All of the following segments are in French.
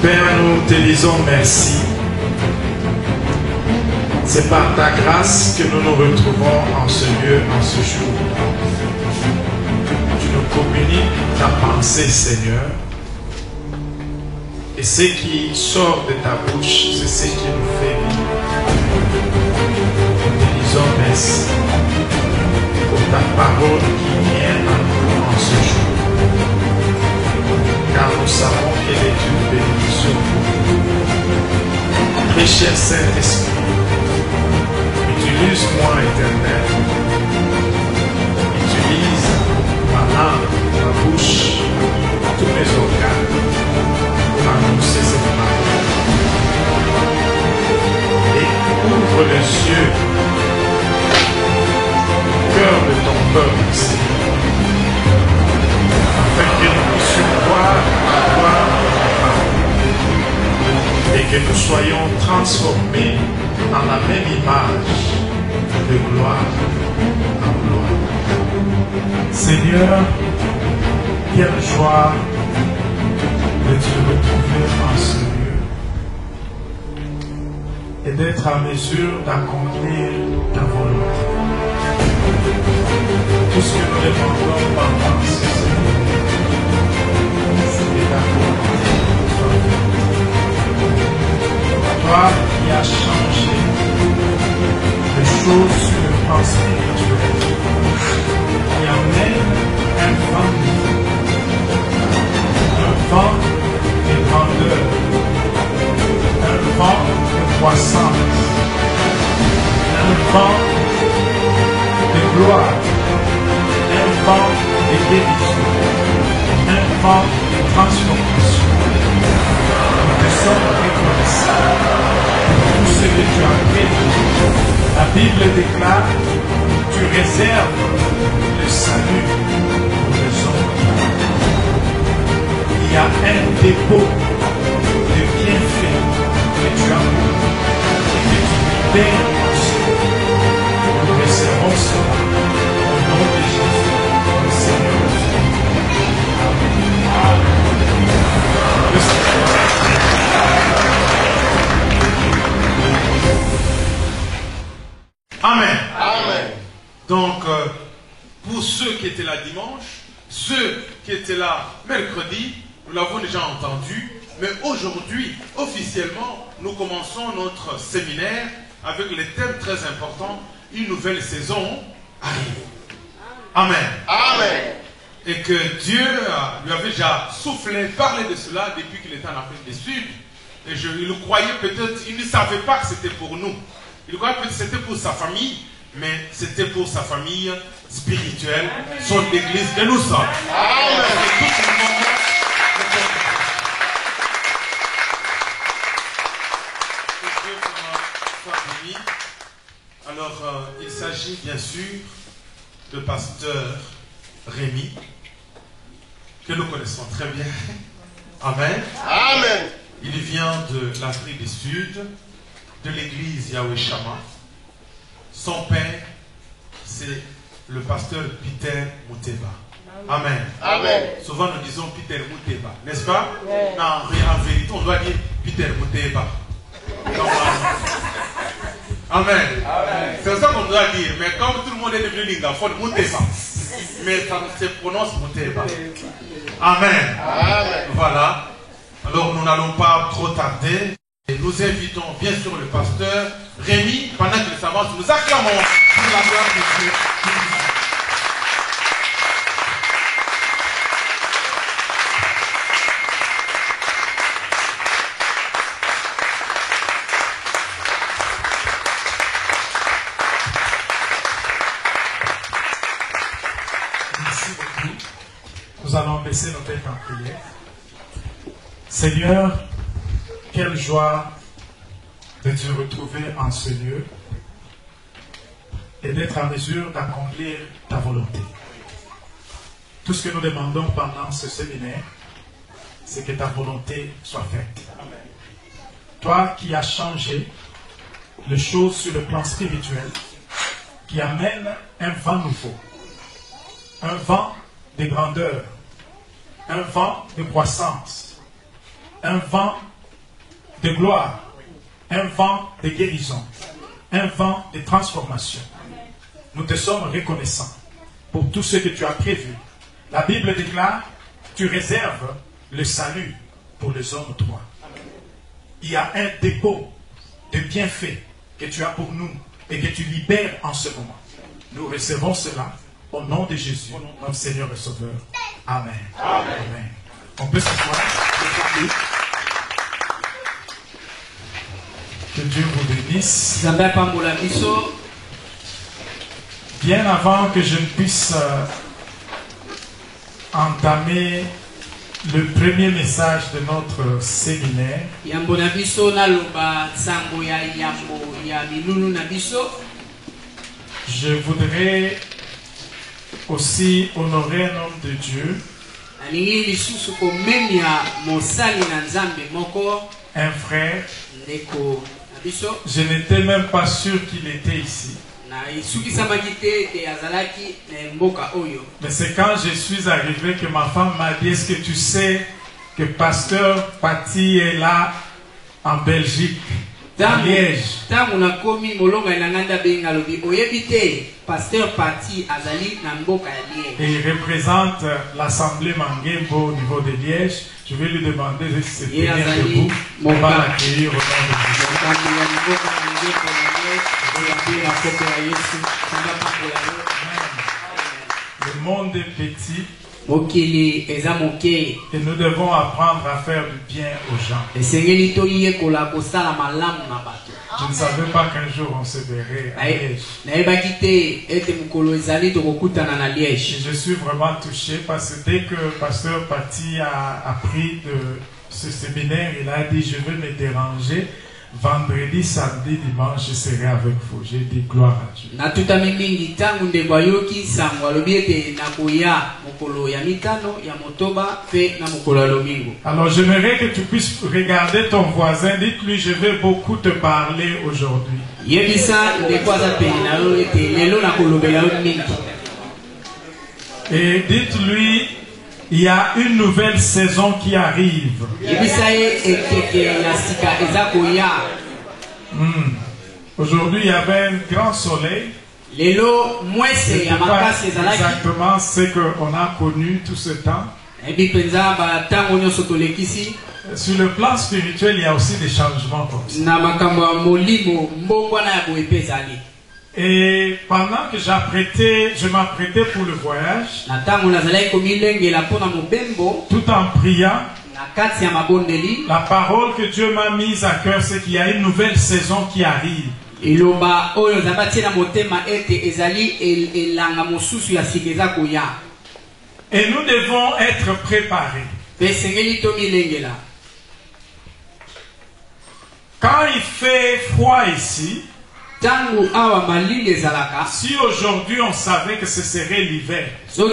Père, nous te disons merci. C'est par ta grâce que nous nous retrouvons en ce lieu, en ce jour. Tu nous communiques ta pensée, Seigneur. Et ce qui sort de ta bouche, c'est ce qui nous fait vivre. Nous te disons merci pour ta parole qui vient à nous en ce jour. Car nous savons qu'elle est une bénédiction pour nous. Très cher Saint-Esprit, utilise-moi, Éternel. Utilise ma langue, ma bouche, tous mes organes pour annoncer cette parole. Et ouvre les yeux, le cœur de ton peuple, Seigneur, afin que nous puissions voir la gloire de ta parole et que nous soyons transformés dans la même image de gloire en gloire. Seigneur, quelle joie de te retrouver en ce lieu et d'être en mesure d'accomplir ta volonté. Tout ce que nous demandons pendant ce Seigneur, c'est que ta volonté soit faite. Toi qui as changé les choses sur le plan spirituel, qui amène un vent de grandeur, un vent de croissance, un vent de gloire, un vent de guérison, un vent de transformation. Nous te sommes reconnaissants pour tout ce que tu as fait. La Bible déclare, tu réserves le salut pour les hommes. Il y a un dépôt de bienfaits que tu as pour nous et que tu libères aussi. Nous recevons cela au nom de Jésus, le Seigneur. Amen. Amen. Donc, pour ceux qui étaient là dimanche, ceux qui étaient là mercredi, nous l'avons déjà entendu, mais aujourd'hui, officiellement, nous commençons notre séminaire avec le thème très important, une nouvelle saison arrive. Amen. Amen. Et que Dieu lui avait déjà soufflé, parlé de cela depuis qu'il était en Afrique du Sud. Et il le croyait peut-être, il ne savait pas que c'était pour nous. Il croyait peut-être que c'était pour sa famille, mais c'était pour sa famille spirituelle, son église, et nous sommes. Amen. Alors, il s'agit bien sûr de pasteur Rémi, que nous connaissons très bien. Amen. Amen. Il vient de l'Afrique du Sud, de l'église Yahweh Shammah. Son père, c'est le pasteur Peter Muteba. Amen. Amen. Souvent nous disons Peter Muteba, n'est-ce pas? Ouais. Non, en vérité, on doit dire Peter Muteba. Amen. Amen. C'est ça qu'on doit dire. Mais comme tout le monde est devenu lingaphone, Muteba. Mais ça se prononce Muteba. Amen. Amen. Voilà. Alors nous n'allons pas trop tarder. Et nous invitons bien sûr le pasteur Rémi, pendant qu'il s'avance, nous acclamons pour la gloire de Dieu. Merci beaucoup. Nous allons baisser nos têtes en prière. Seigneur, quelle joie de te retrouver en ce lieu et d'être en mesure d'accomplir ta volonté. Tout ce que nous demandons pendant ce séminaire, c'est que ta volonté soit faite. Toi qui as changé les choses sur le plan spirituel, qui amène un vent nouveau, un vent de grandeur, un vent de croissance, un vent de gloire, un vent de guérison, un vent de transformation. Nous te sommes reconnaissants pour tout ce que tu as prévu. La Bible déclare, tu réserves le salut pour les hommes droits. Il y a un dépôt de bienfaits que tu as pour nous et que tu libères en ce moment. Nous recevons cela au nom de Jésus, notre Seigneur et Sauveur. Amen. Amen. Amen. On peut s'asseoir. Que Dieu vous bénisse. Bien avant que je ne puisse entamer le premier message de notre séminaire, je voudrais aussi honorer un homme de Dieu, un frère. Je n'étais même pas sûr qu'il était ici. Mais c'est quand je suis arrivé que ma femme m'a dit, est-ce que tu sais que Pasteur Paty est là en Belgique, à Liège? Et il représente l'Assemblée Mangembo au niveau de Liège. Je vais lui demander de se tenir debout. On va l'accueillir au nom de Jésus. Le monde est petit et nous devons apprendre à faire du bien aux gens. Je ne savais pas qu'un jour on se verrait à Liège. Et je suis vraiment touché parce que dès que Pasteur Paty a appris de ce séminaire, il a dit, je veux me déranger. Vendredi, samedi, dimanche, je serai avec vous. J'ai dit gloire à Dieu. Alors j'aimerais que tu puisses regarder ton voisin. Dites-lui, je vais beaucoup te parler aujourd'hui. Et dites-lui, il y a une nouvelle saison qui arrive. Aujourd'hui, il y avait un grand soleil. C'est pas exactement ce qu'on a connu tout ce temps. Sur le plan spirituel, il y a aussi des changements comme ça. Et pendant que je m'apprêtais pour le voyage, tout en priant, la parole que Dieu m'a mise à cœur, c'est qu'il y a une nouvelle saison qui arrive. Et nous devons être préparés. Quand il fait froid ici, si aujourd'hui on savait que ce serait l'hiver, on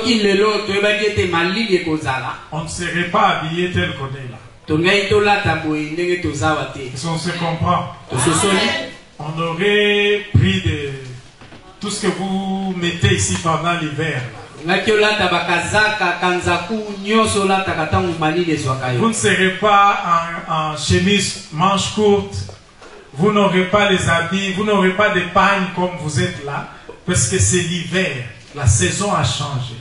ne serait pas habillé tel qu'on est là. Si on se comprend, on aurait pris tout ce que vous mettez ici pendant l'hiver. Vous ne serez pas en chemise manche courte. Vous n'aurez pas les habits, vous n'aurez pas de pagnes comme vous êtes là, parce que c'est l'hiver, la saison a changé.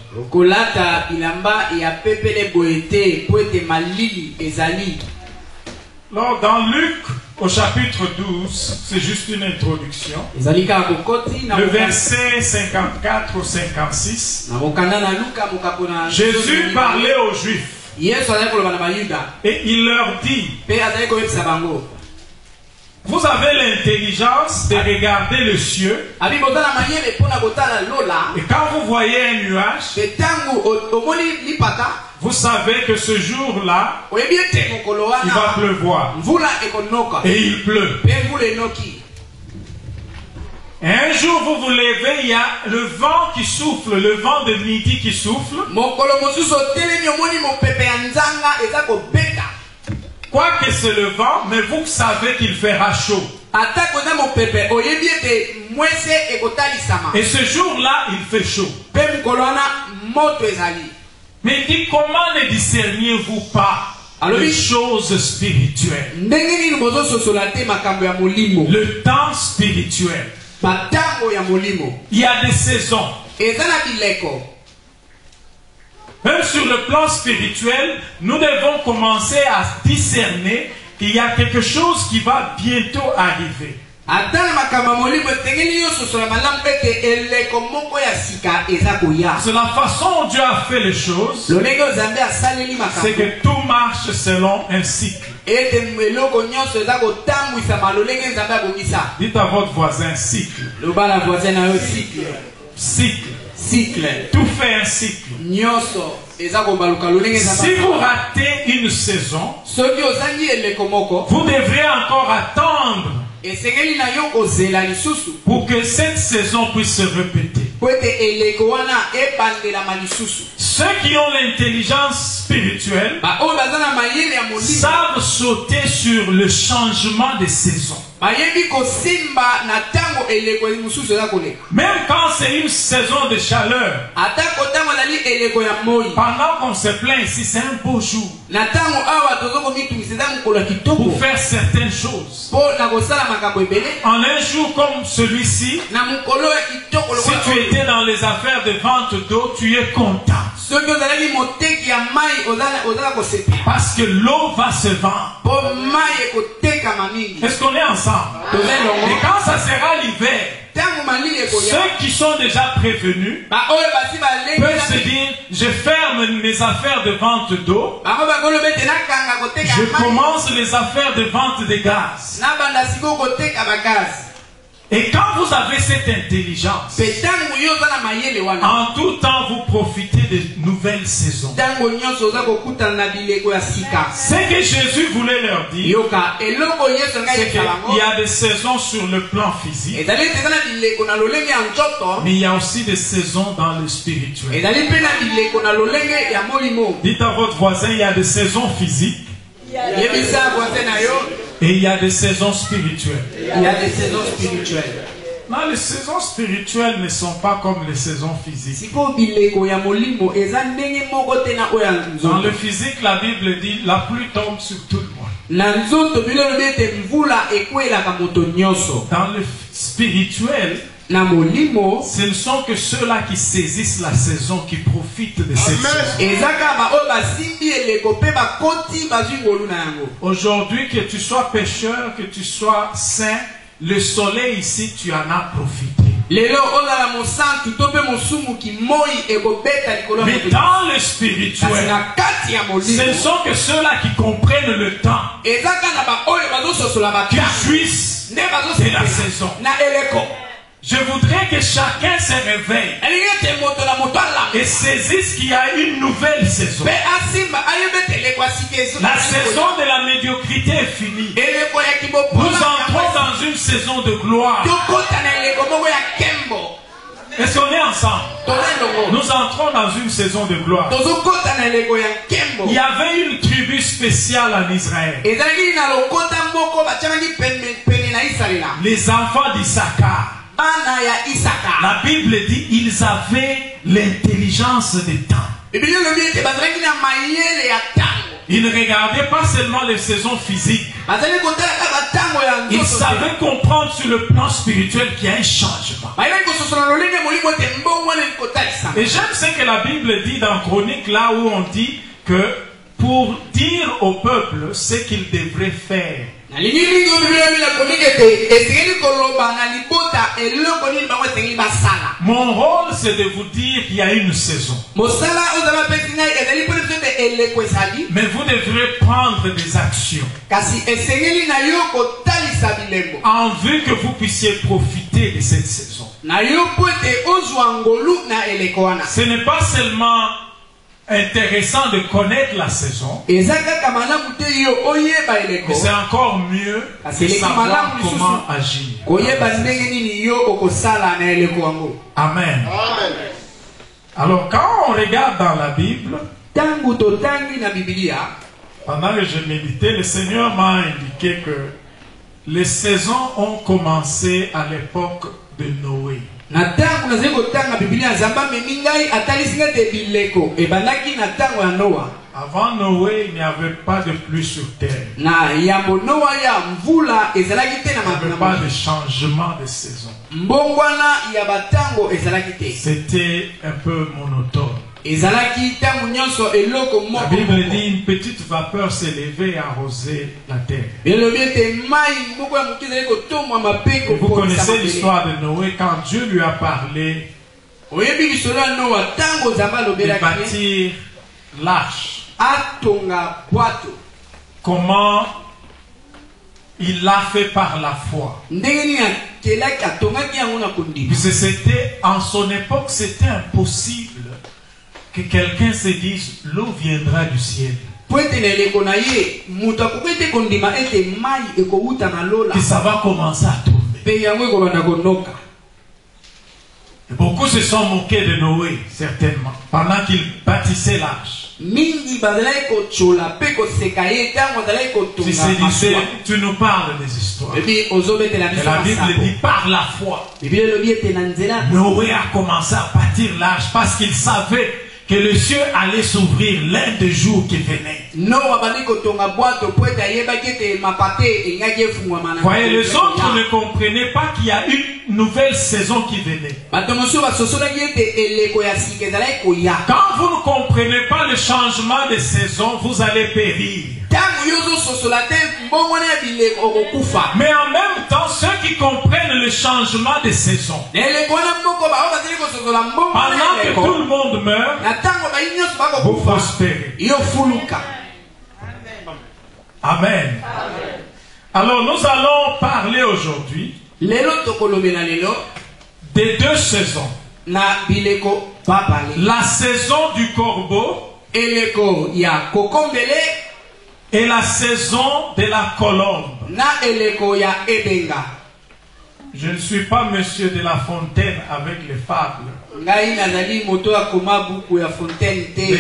Alors, dans Luc, au chapitre 12, c'est juste une introduction, le verset 54 au 56, Jésus parlait aux Juifs, et il leur dit, vous avez l'intelligence de regarder le cieux. Et quand vous voyez un nuage, vous savez que ce jour-là, il va pleuvoir. Et il pleut. Et un jour, vous vous levez, il y a le vent qui souffle, le vent de midi qui souffle. Quoique c'est le vent, mais vous savez qu'il fera chaud. Et ce jour-là, il fait chaud. Mais il dit, comment ne discerniez-vous pas? les choses spirituelles. Le temps spirituel. Il y a des saisons. Même sur le plan spirituel, nous devons commencer à discerner qu'il y a quelque chose qui va bientôt arriver. C'est la façon dont Dieu a fait les choses. C'est que tout marche selon un cycle. Dites à votre voisin cycle. Cycle. Tout fait un cycle. Si vous ratez une saison, vous devrez encore attendre pour que cette saison puisse se répéter. Ceux qui ont l'intelligence spirituelle savent sauter sur le changement de saison. Même quand c'est une saison de chaleur, pendant qu'on se plaint ici, c'est un beau jour pour faire certaines choses. En un jour comme celui-ci, si tu étais dans les affaires de vente d'eau, tu es content. Parce que l'eau va se vendre. Est-ce qu'on est ensemble? Et quand ça sera l'hiver, ceux qui sont déjà prévenus peuvent se dire, je ferme mes affaires de vente d'eau, je commence les affaires de vente de gaz. Et quand vous avez cette intelligence, en tout temps vous profitez de nouvelles saisons. Ce que Jésus voulait leur dire, c'est qu'il y a des saisons sur le plan physique, mais il y a aussi des saisons dans le spirituel. Dites à votre voisin, il y a des saisons physiques. Et il y a des saisons spirituelles. Non, les saisons spirituelles ne sont pas comme les saisons physiques. Dans le physique, la Bible dit la pluie tombe sur tout le monde. Dans le spirituel, ce ne sont que ceux-là qui saisissent la saison, qui profitent de cette saison. Aujourd'hui, que tu sois pécheur, que tu sois saint, le soleil ici, tu en as profité. Mais dans le spirituel, ce ne sont que ceux-là qui comprennent le temps, qui jouissent de la saison. Je voudrais que chacun se réveille et saisisse qu'il y a une nouvelle saison. La saison de la médiocrité est finie. Nous entrons dans une saison de gloire. Est-ce qu'on est ensemble? Nous entrons dans une saison de gloire. Il y avait une tribu spéciale en Israël. Les enfants d'Issachar. La Bible dit ils avaient l'intelligence des temps. Ils ne regardaient pas seulement les saisons physiques. Ils savaient comprendre sur le plan spirituel qu'il y a un changement. Et j'aime ce que la Bible dit dans Chronique, là où on dit que pour dire au peuple ce qu'il devrait faire. Mon rôle, c'est de vous dire qu'il y a une saison. Mais vous devrez prendre des actions en vue que vous puissiez profiter de cette saison. Ce n'est pas seulement intéressant de connaître la saison, mais c'est encore mieux de savoir comment agir. Amen. Alors quand on regarde dans la Bible, pendant que je méditais, le Seigneur m'a indiqué que les saisons ont commencé à l'époque de Noé. Avant Noé, il n'y avait pas de pluie sur terre. Il n'y avait pas de changement de saison. C'était un peu monotone. La Bible dit une petite vapeur s'est levée et arrosait la terre. Vous connaissez l'histoire de Noé quand Dieu lui a parlé de bâtir l'arche. Comment il l'a fait par la foi. Puisque c'était, en son époque, c'était impossible que quelqu'un se dise l'eau viendra du ciel. Que ça va commencer à tomber. Et beaucoup se sont moqués de Noé, certainement, pendant qu'il bâtissait l'arche. Tu se disais, tu nous parles des histoires. Et la Bible dit par la foi. Noé a commencé à bâtir l'arche parce qu'il savait que le ciel allait s'ouvrir l'un des jours qui venait. Voyez, les autres ne comprenaient pas qu'il y a une nouvelle saison qui venait. Quand vous ne comprenez pas le changement de saison, vous allez périr. Mais en même temps, ceux qui comprennent le changement de saison, pendant que tout le monde meurt, vous prospérez. Amen. Alors nous allons parler aujourd'hui des deux saisons. La saison du corbeau et la saison de la colombe. Je ne suis pas monsieur de La Fontaine avec les fables. Mais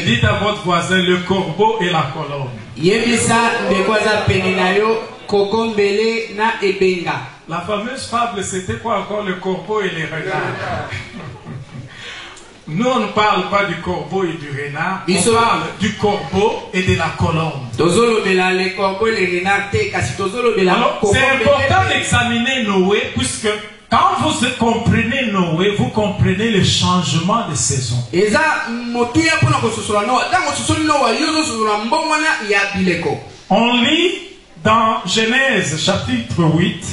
dites à votre voisin le corbeau et la colombe. La fameuse fable, c'était quoi encore? Le corbeau et les renards. Nous, on ne parle pas du corbeau et du renard. On parle du corbeau et de la colombe. Alors, c'est important d'examiner Noé, puisque quand vous comprenez Noé, vous comprenez le changement de saison. On lit dans Genèse chapitre 8.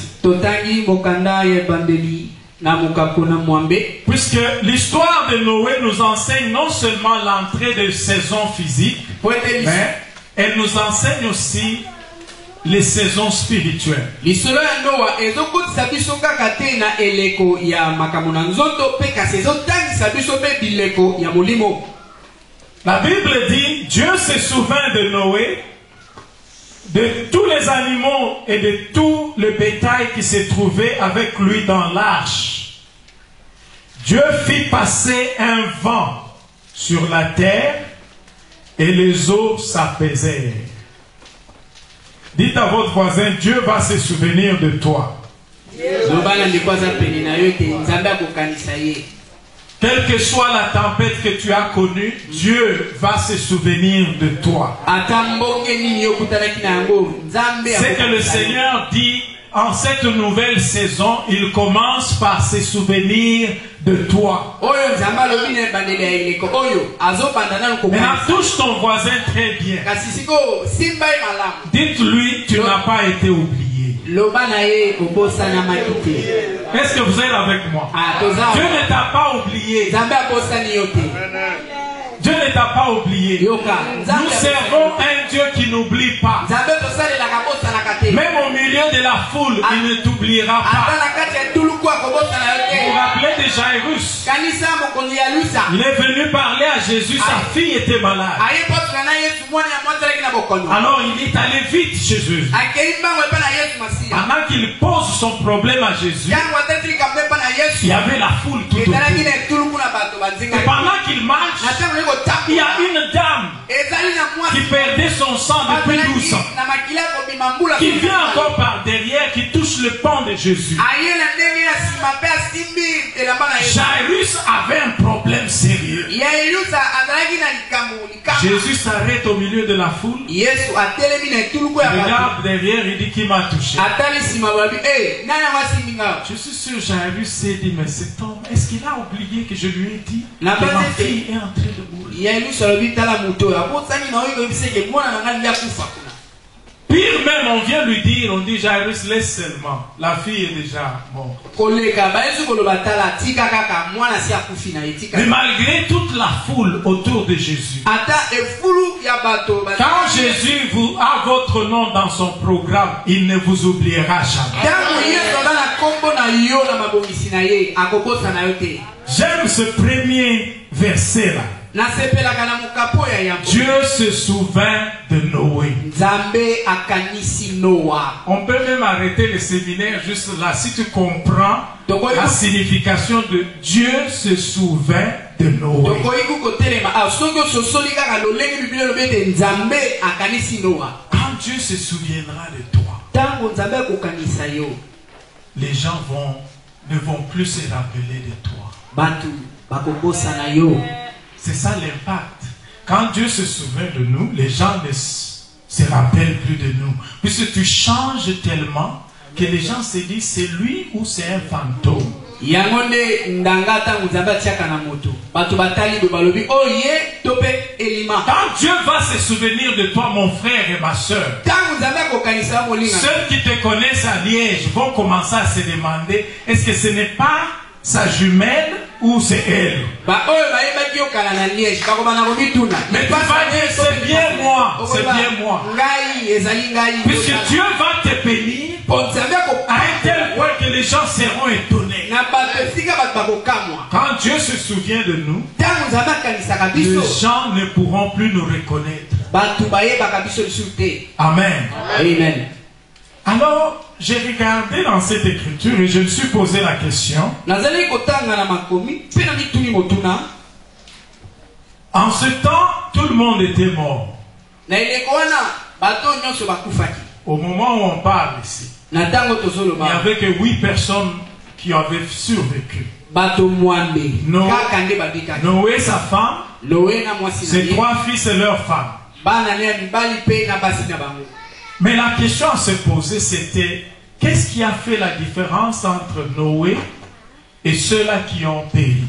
Puisque l'histoire de Noé nous enseigne non seulement l'entrée de saison physique, mais elle nous enseigne aussi les saisons spirituelles. La Bible dit, Dieu se souvint de Noé, de tous les animaux et de tout le bétail qui se trouvait avec lui dans l'arche. Dieu fit passer un vent sur la terre et les eaux s'apaisèrent. Dites à votre voisin, Dieu va se souvenir de toi. Quelle que soit la tempête que tu as connue, Dieu va se souvenir de toi. C'est que le Seigneur dit, en cette nouvelle saison, il commence par se souvenir de toi. Maintenant, touche ton voisin très bien. Dites-lui, tu n'as pas été oublié. Est-ce que vous êtes avec moi? Dieu ne t'a pas oublié. Dieu ne t'a pas oublié. Nous servons un Dieu qui n'oublie pas. Même au milieu de la foule, il ne t'oubliera pas. Vous vous rappelez de Jairus? Il est venu parler à Jésus, sa fille était malade. Alors il est allé vite chez Jésus. Pendant qu'il pose son problème à Jésus, il y avait la foule tout autour. Et pendant qu'il marche, il y a une dame qui perdait son sang depuis 12 ans, qui vient encore par derrière, qui touche le pan de Jésus. Jairus avait un problème sérieux. Jésus s'arrête au milieu de la foule. Il regarde derrière, il dit qui m'a touché. Je suis sûr, Jairus s'est dit, mais cet homme, est-ce qu'il a oublié que je lui ai dit que ma fille est en train de mourir? Pire même, on vient lui dire, on dit Jairus, laisse seulement, la fille est déjà morte. Mais malgré toute la foule autour de Jésus, quand Jésus a votre nom dans son programme, il ne vous oubliera jamais. J'aime ce premier verset là. Dieu se souvint de Noé. On peut même arrêter le séminaire juste là si tu comprends la signification de Dieu se souvint de Noé. Quand Dieu se souviendra de toi, les gens ne vont plus se rappeler de toi. C'est ça l'impact. Quand Dieu se souvient de nous, les gens ne se rappellent plus de nous. Puisque tu changes tellement que les gens se disent c'est lui ou c'est un fantôme. Quand Dieu va se souvenir de toi, mon frère et ma soeur, ceux qui te connaissent à Liège vont commencer à se demander est-ce que ce n'est pas sa jumelle ou c'est elle? Mais tu vas dire c'est bien moi, c'est bien moi. Puisque Dieu va te bénir à un tel point que les gens seront étonnés. Quand Dieu se souvient de nous, les gens ne pourront plus nous reconnaître. Amen. Amen. Alors, j'ai regardé dans cette écriture et je me suis posé la question. En ce temps, tout le monde était mort. Au moment où on parle ici, il n'y avait que 8 personnes qui avaient survécu. Noé, sa femme, ses 3 fils et leurs femmes. Mais la question à se poser, c'était qu'est-ce qui a fait la différence entre Noé et ceux-là qui ont péri?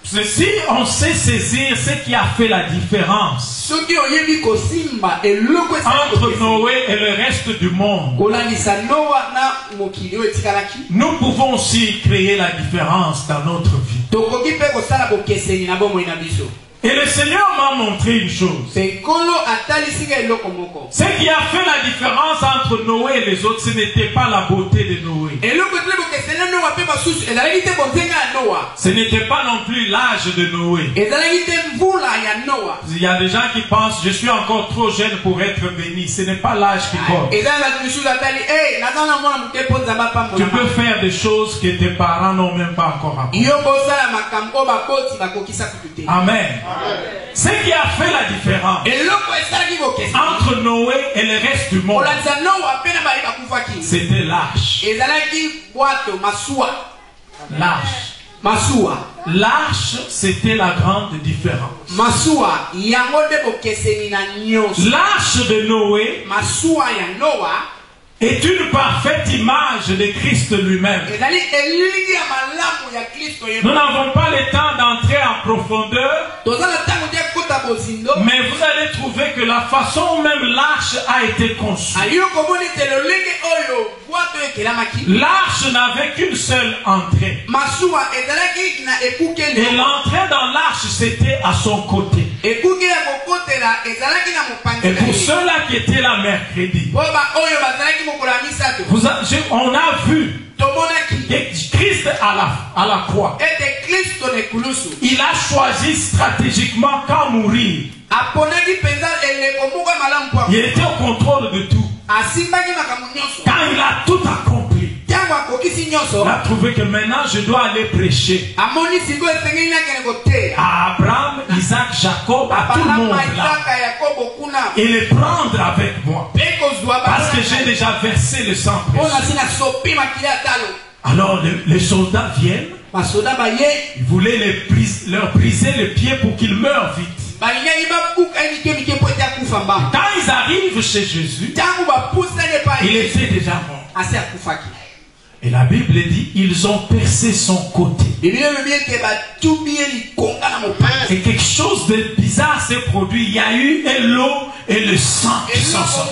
Si on sait saisir ce qui a fait la différence entre Noé et le reste du monde, nous pouvons aussi créer la différence dans notre vie. Et le Seigneur m'a montré une chose. Ce qui a fait la différence entre Noé et les autres, ce n'était pas la beauté de Noé. Ce n'était pas non plus l'âge de Noé. Il y a des gens qui pensent, je suis encore trop jeune pour être béni. Ce n'est pas l'âge qui compte. Tu peux faire des choses que tes parents n'ont même pas encore accompli. Amen. Ce qui a fait la différence entre Noé et le reste du monde, c'était l'arche. L'arche, c'était la grande différence. L'arche de Noé est une parfaite image de Christ lui-même. Nous n'avons pas le temps d'entrer en profondeur, mais vous allez trouver que la façon même l'arche a été conçue. L'arche n'avait qu'une seule entrée. Et l'entrée dans l'arche, c'était à son côté. Et pour ceux-là qui étaient là mercredi, on a vu que Christ à la croix, il a choisi stratégiquement quand mourir. Il était au contrôle de tout. Quand il a tout accompli, Il a trouvé que maintenant je dois aller prêcher à Abraham, Isaac, Jacob, à tout le monde là, et les prendre avec moi parce que j'ai déjà versé le sang précieux. Alors les soldats viennent, ils voulaient leur briser les pieds pour qu'ils meurent vite. Quand ils arrivent chez Jésus, il était déjà mort. Et la Bible dit, ils ont percé son côté. Et quelque chose de bizarre s'est produit. Il y a eu l'eau et le sang qui sont sortis.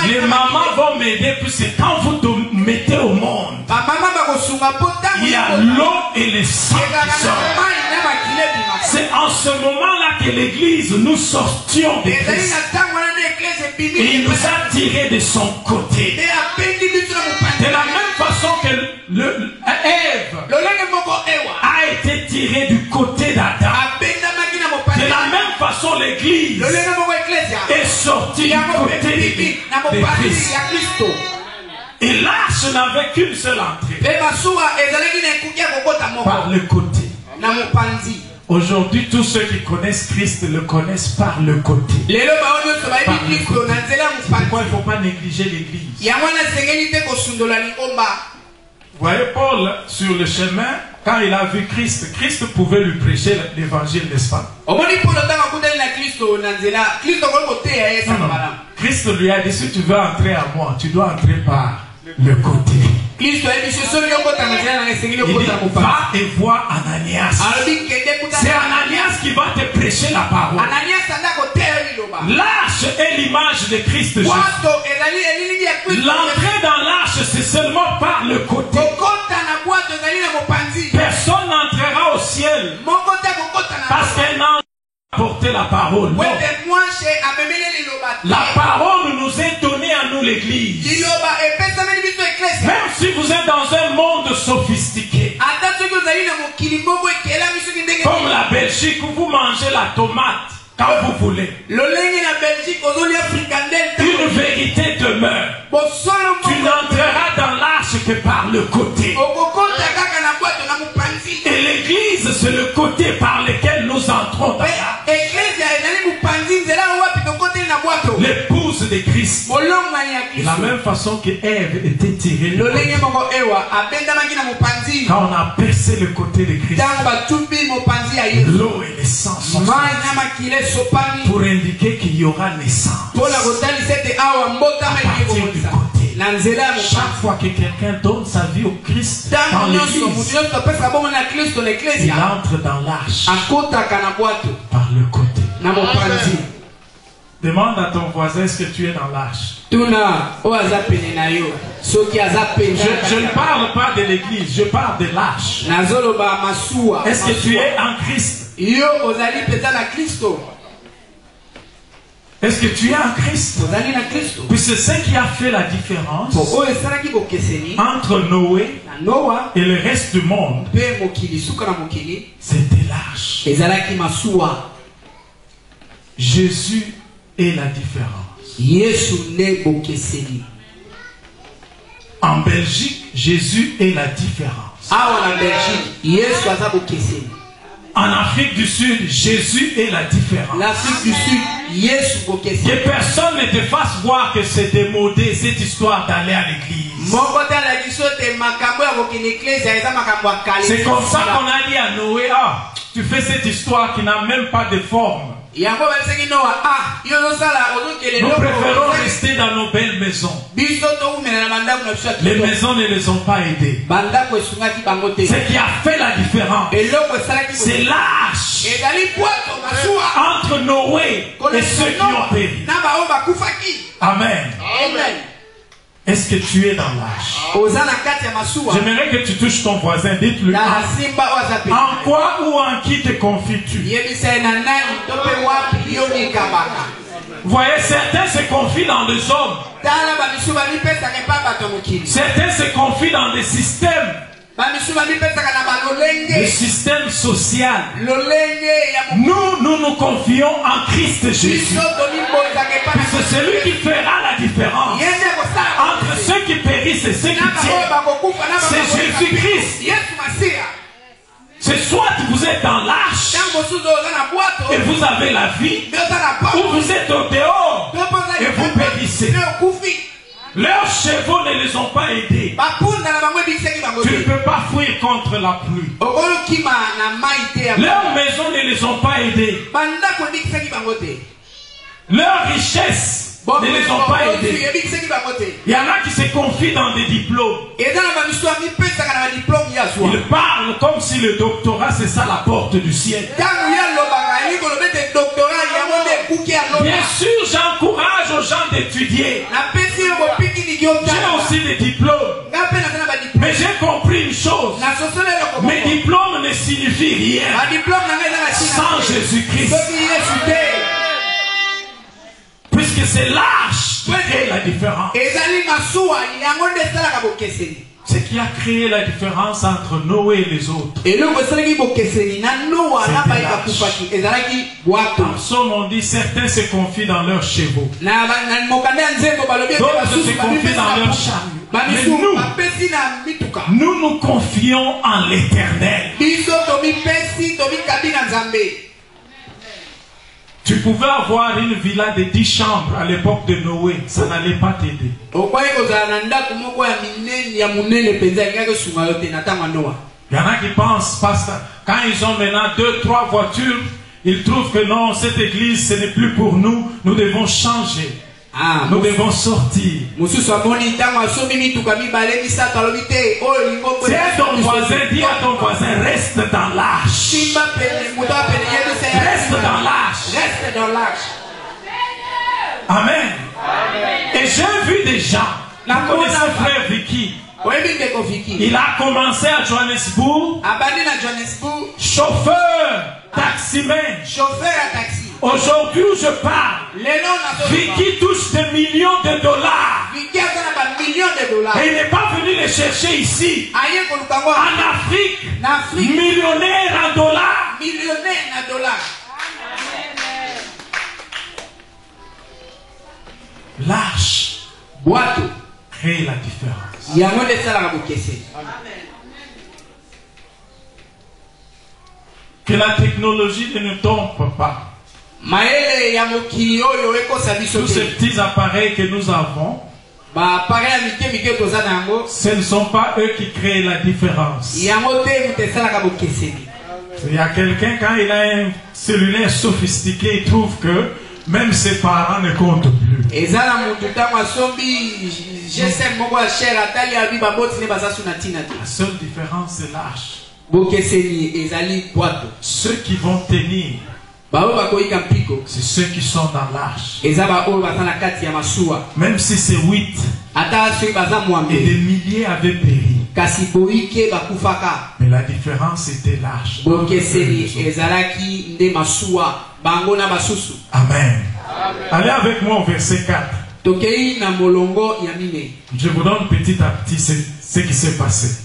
Les mamans vont m'aider puisque quand vous te mettez au monde, il y a l'eau et le sang qui sortent. C'est en ce moment-là que l'Église, nous sortions de Christ. Et il nous a tirés de son côté. De la même façon que Ève a été tirée du côté d'Adam. De la même façon, l'Église est sortie du côté de Christ. Et l'arche n'avait qu'une seule entrée. Par le côté. Aujourd'hui, tous ceux qui connaissent Christ le connaissent par le côté. Pourquoi il ne faut pas négliger l'Église? Vous voyez Paul sur le chemin, quand il a vu Christ, Christ pouvait lui prêcher l'évangile, n'est-ce pas? Non. Christ lui a dit, si tu veux entrer à moi, tu dois entrer par le côté. Il dit, va et vois Ananias. C'est Ananias qui va te prêcher la parole. L'arche est l'image de Christ Jésus. L'entrée dans l'arche, c'est seulement par le côté. Personne n'entrera au ciel parce qu'elle n'a porté la parole. Non. La parole nous est donnée à nous, l'Église. Même si vous êtes dans un monde sophistiqué, comme la Belgique, où vous mangez la tomate quand vous voulez, une vérité demeure. Tu n'entreras dans l'arche que par le côté. Et l'Église, c'est le côté par lequel nous entrons dans l'arche. L'épouse de Christ. De la même façon que Ève était tirée. Quand on a percé le côté de Christ, l'eau et le sang sont sortis pour indiquer qu'il y aura naissance. À partir du côté. Chaque fois que quelqu'un donne sa vie au Christ dans l'Église, il entre dans l'arche par le côté. Demande à ton voisin, est-ce que tu es dans l'arche? Je ne parle pas de l'église, je parle de l'arche. Est-ce que tu es en Christ? Est-ce que tu es en Christ? Puisque ce qui a fait la différence entre Noé et le reste du monde, c'était l'arche. Jésus est la différence. En Belgique, Jésus est la différence. En Afrique du Sud, Jésus est la différence. Que personne ne te fasse voir que c'est démodé cette histoire d'aller à l'église. C'est comme ça qu'on a dit à Noé, ah, tu fais cette histoire qui n'a même pas de forme. Nous préférons rester dans nos belles maisons. Les maisons ne les ont pas aidés. Ce qui a fait la différence, c'est l'arche entre Noé et ceux qui ont péri. Amen. Est-ce que tu es dans l'arche? J'aimerais que tu touches ton voisin. Dites-lui, en quoi ou en qui te confies-tu? Vous voyez, certains se confient dans des hommes. Certains se confient dans des systèmes. Le système social. Nous nous confions en Christ Jésus. C'est celui qui fera la différence entre ceux qui périssent et ceux qui tiennent. C'est Jésus-Christ. C'est soit vous êtes dans l'arche et vous avez la vie, ou vous êtes au dehors et vous périssez. Leurs chevaux ne les ont pas aidés. Tu ne peux pas fuir contre la pluie. Leurs maisons ne les ont pas aidés. Leurs richesses ne les ont pas aidés. Il y en a qui se confient dans des diplômes. Ils parlent comme si le doctorat c'est ça la porte du ciel. Bien sûr, j'encourage aux gens d'étudier. J'ai aussi des diplômes. Mais j'ai compris une chose. Mes diplômes ne signifient rien sans Jésus-Christ. Puisque c'est l'arche qui crée la différence. Ce qui a créé la différence entre Noé et les autres. En somme, on dit certains se confient dans leurs chevaux. D'autres se confient dans leurs chariots. Mais nous nous confions en l'Éternel. Tu pouvais avoir une villa de 10 chambres à l'époque de Noé, ça n'allait pas t'aider. Il y en a qui pensent, quand ils ont maintenant 2-3 voitures, ils trouvent que non, cette église ce n'est plus pour nous, nous devons changer. Nous devons sortir. Tiens ton voisin, dis à ton voisin, reste dans l'arche. Reste dans l'arche. Amen. Et j'ai vu des gens. Vous connaissez frère Vicky. Il a commencé à Johannesburg. Chauffeur, taximan. Aujourd'hui où je parle, Vicky touche des millions de dollars. Et il n'est pas venu les chercher ici. En Afrique, millionnaire en dollars. L'arche crée la différence. Que la technologie ne nous trompe pas. Tous ces petits appareils que nous avons, ce ne sont pas eux qui créent la différence. Il y a quelqu'un, quand il a un cellulaire sophistiqué, il trouve que même ses parents ne comptent plus. La seule différence, c'est l'arche. Ceux qui vont tenir, c'est ceux qui sont dans l'arche. Même si c'est 8 et des milliers avaient péri, mais la différence était l'arche. Amen. Allez avec moi au verset 4. Je vous donne petit à petit ce qui s'est passé.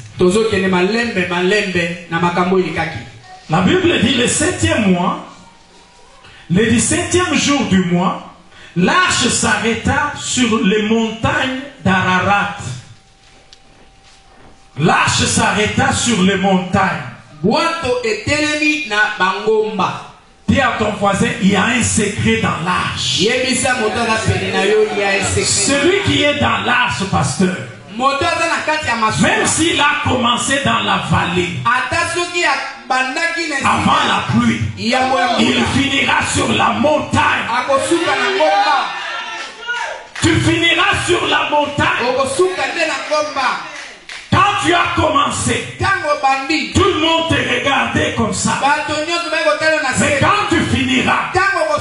La Bible dit le 7e mois, le 17e jour du mois, l'arche s'arrêta sur les montagnes d'Ararat. L'arche s'arrêta sur les montagnes. Dis à ton voisin, il y a un secret dans l'arche. Celui qui est dans l'arche, pasteur, même s'il a commencé dans la vallée, avant la pluie, il finira sur la montagne. Tu finiras sur la montagne. Quand tu as commencé, tout le monde te regardait comme ça. Mais quand tu finiras,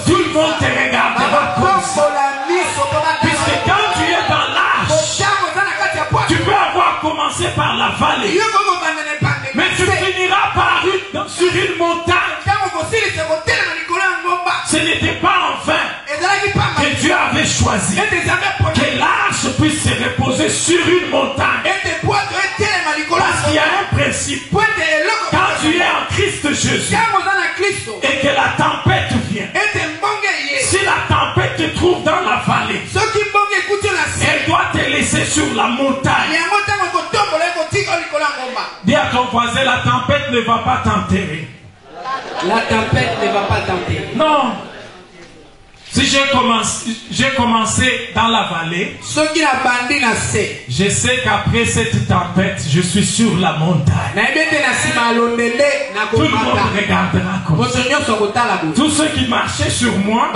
tout le monde te regardera comme ça. Puisque quand tu es dans l'arche, tu peux avoir commencé par la vallée, mais tu finiras sur une montagne. Ce n'était pas en vain que Dieu avait choisi que l'arche puisse se reposer sur une montagne. Parce qu'il y a un principe. Quand tu es en Christ Jésus et que la tempête vient, si la tempête te trouve dans la vallée, elle doit te laisser sur la montagne. voisin, la tempête ne va pas t'enterrer. La tempête ne va pas t'enterrer. Non. Si j'ai commencé dans la vallée, je sais qu'après cette tempête, je suis sur la montagne. Tout le monde regardera comme ça. Tous ceux qui marchaient sur moi,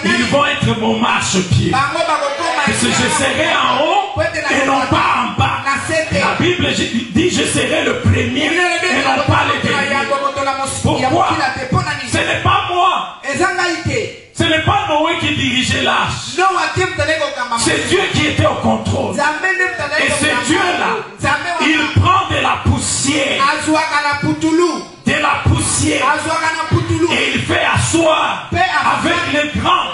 ils vont être mon marchepied. Parce que je serai en haut et non pas en bas. La Bible dit je serai le premier et non pas le dernier. Pourquoi? Ce n'est pas moi. Ce n'est pas Noé qui dirigeait l'arche. C'est Dieu qui était au contrôle. Et ce Dieu-là, il prend de la poussière. De la poussière. Et il fait asseoir avec les grands.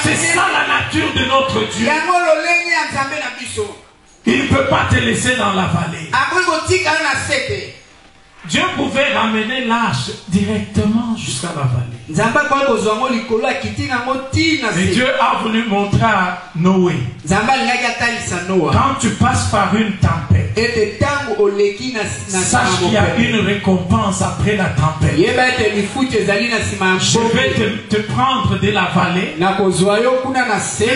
C'est ça la nature de notre Dieu. Il ne peut pas te laisser dans la vallée. Dieu pouvait ramener l'arche directement jusqu'à la vallée. Mais Dieu a voulu montrer à Noé, quand tu passes par une tempête, sache qu'il y a une récompense après la tempête. Je vais te prendre de la vallée. Tu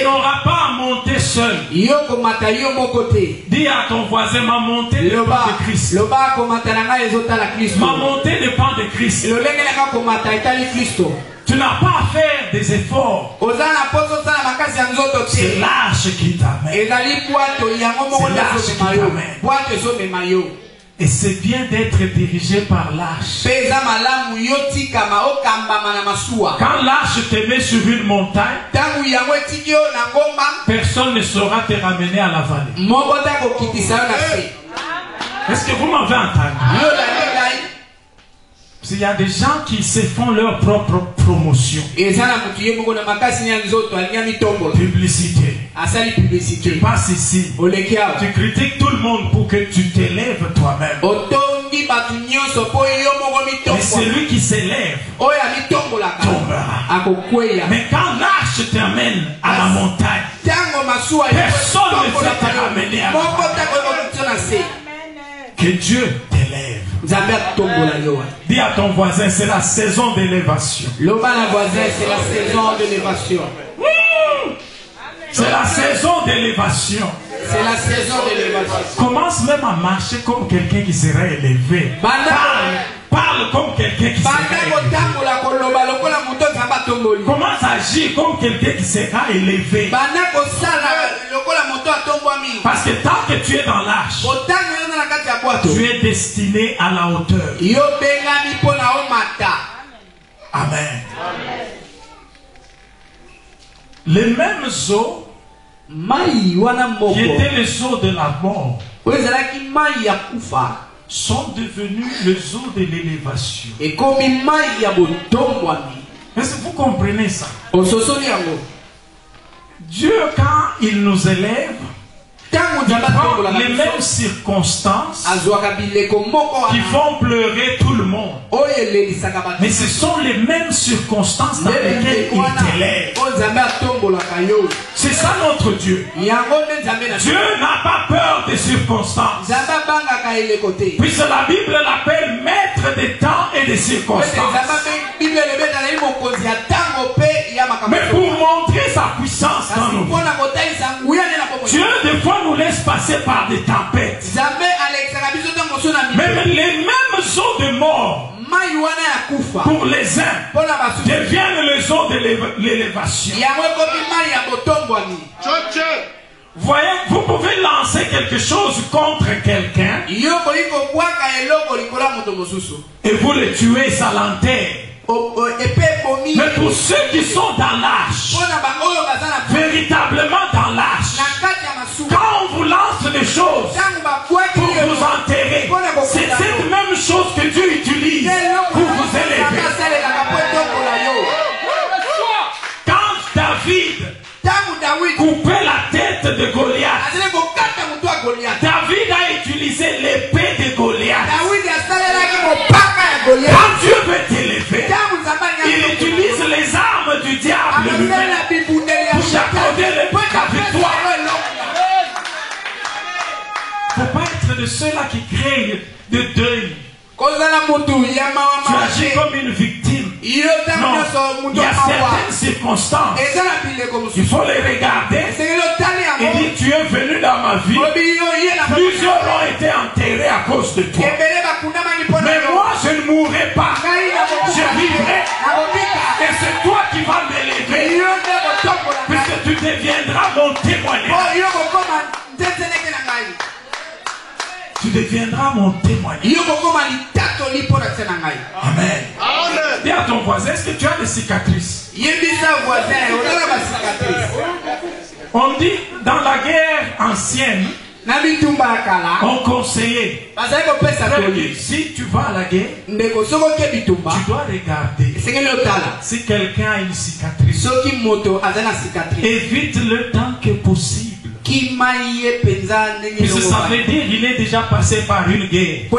n'auras pas à monter seul. Dis à ton voisin, ma montée dépend de Christ. Ma montée dépend de Christ. Tu n'as pas à faire des efforts. C'est l'arche qui t'amène. C'est l'arche qui t'amène. Et c'est bien d'être dirigé par l'arche. Quand l'arche te met sur une montagne, personne ne saura te ramener à la vallée. Est-ce que vous m'avez entendu? Il y a des gens qui se font leur propre promotion. Publicité. Tu passes ici. Tu critiques tout le monde pour que tu t'élèves toi-même. Et celui qui s'élève tombera. Mais quand l'arche t'amène à la montagne, personne ne peut te ramener à la montagne. Que Dieu t'élève. Dis à ton voisin, c'est la saison d'élévation. C'est la saison d'élévation. C'est la saison d'élévation. C'est la saison d'élévation. Commence même à marcher comme quelqu'un qui sera élevé. Parle comme quelqu'un qui sera élevé. Commence à agir comme quelqu'un qui sera élevé. Parce que tant que tu es dans l'arche, tu es destiné à la hauteur. Amen. Les mêmes eaux qui étaient les eaux de la mort sont devenues les eaux de l'élévation. Est-ce que vous comprenez ça? Dieu, quand il nous élève, il prend les mêmes circonstances qui font pleurer tout le monde. Mais ce sont les mêmes circonstances dans lesquelles il t'élève. C'est ça notre Dieu. Dieu n'a pas peur des circonstances. Puisque la Bible l'appelle maître des temps et des circonstances. Mais pour montrer sa puissance dans nos vies, Dieu des fois nous laisse passer par des tempêtes. Mais les mêmes eaux de mort pour les uns deviennent les eaux de l'élévation. Voyez, vous pouvez lancer quelque chose contre quelqu'un et vous le tuez, ça l'enterre. Mais pour ceux qui sont dans l'arche, véritablement dans l'arche, quand on vous lance des choses pour vous enterrer, c'est cette même chose que Dieu utilise pour vous élever. Quand David coupait la tête de Goliath, David a utilisé l'épée de Goliath. Quand Dieu veut t'élever, il utilise les armes du diable lui-même pour t'accorder la victoire. Il ne faut pas être de de ceux-là qui craignent de deuil. Tu agis comme une victime. Non, il y a certaines circonstances. Il faut les regarder. Il dit, tu es venu dans ma vie. Plusieurs ont été enterrés à cause de toi. Mais moi, je ne mourrai pas. Je vivrai. Et c'est toi qui vas m'élever. Puisque tu deviendras mon témoignage. Tu deviendras mon témoignage. Amen. Dis à ton voisin, est-ce que tu as des cicatrices? On dit dans la guerre ancienne, on conseillait, si tu vas à la guerre, tu dois regarder si quelqu'un a une cicatrice. Évite le temps que possible. Puisque ça veut dire qu'il est déjà passé par une guerre. Et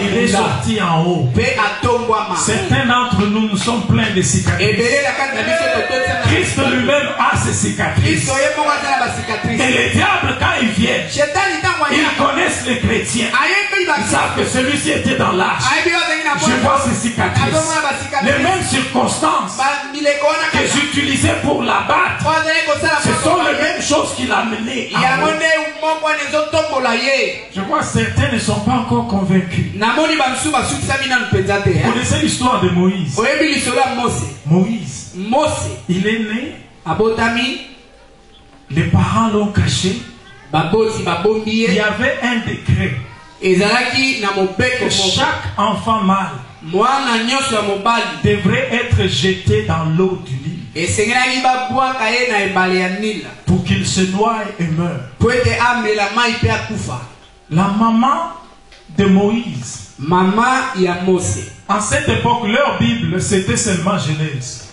il est sorti en haut. Certains d'entre nous, nous sommes pleins de cicatrices. Christ lui-même a ses cicatrices. Et les diables, quand ils viennent, ils connaissent les chrétiens. Ils savent que celui-ci était dans l'âge. Je vois ses cicatrices. Les mêmes circonstances que j'utilisais pour l'abattre, ce sont les mêmes choses qu'il a menées. Je vois que certains ne sont pas encore convaincus. Vous connaissez l'histoire de Moïse. Moïse, il est né. Les parents l'ont caché. Il y avait un décret que chaque enfant mâle devrait être jeté dans l'eau du Nil pour qu'il se noie et meure. La maman de Moïse, en cette époque, leur Bible, c'était seulement Genèse.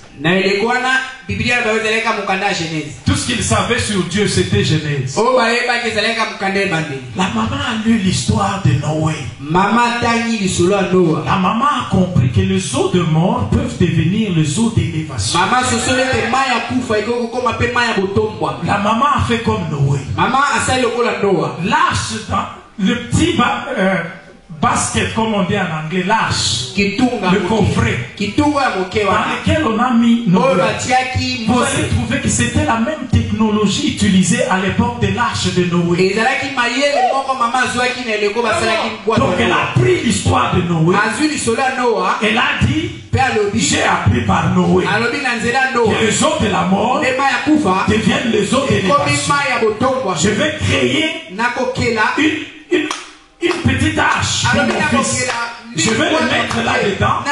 Tout ce qu'ils savaient sur Dieu, c'était Genèse. La maman a lu l'histoire de Noé. La maman a compris que les eaux de mort peuvent devenir les eaux d'élévation. La maman a fait comme Noé. L'arche dans le petit basket, comme on dit en anglais, l'arche, le coffret, dans lequel on a mis Noé. Vous allez trouver que c'était la même technologie utilisée à l'époque de l'arche de Noé. Donc elle a pris l'histoire de Noé. Elle a dit, j'ai appris par Noé que les eaux de la mort deviennent les eaux de l'élévation. Je vais créer une petite arche pour mon fils. Je vais le mettre là-dedans.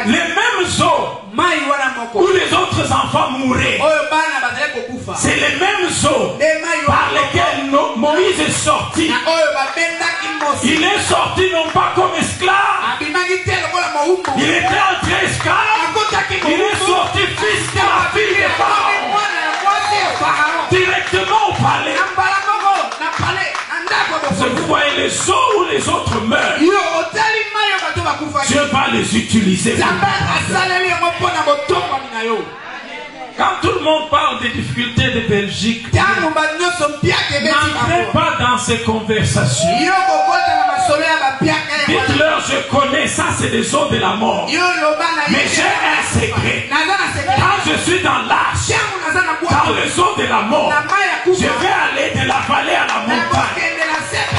Les mêmes eaux où les autres enfants mouraient, c'est les mêmes eaux par lesquelles Moïse est sorti. Il est sorti non pas comme esclave. Il était entré esclave. Il est sorti fils de la fille de Pharaon. Directement au palais. Vous voyez les eaux où les autres meurent. Dieu va les utiliser. Quand tout le monde parle des difficultés de Belgique, n'entrez pas dans ces conversations. Dites-leur, je connais, ça c'est des eaux de la mort. Mais j'ai un secret. Quand je suis dans l'arche, dans les eaux de la mort, je vais aller de la vallée à la montagne.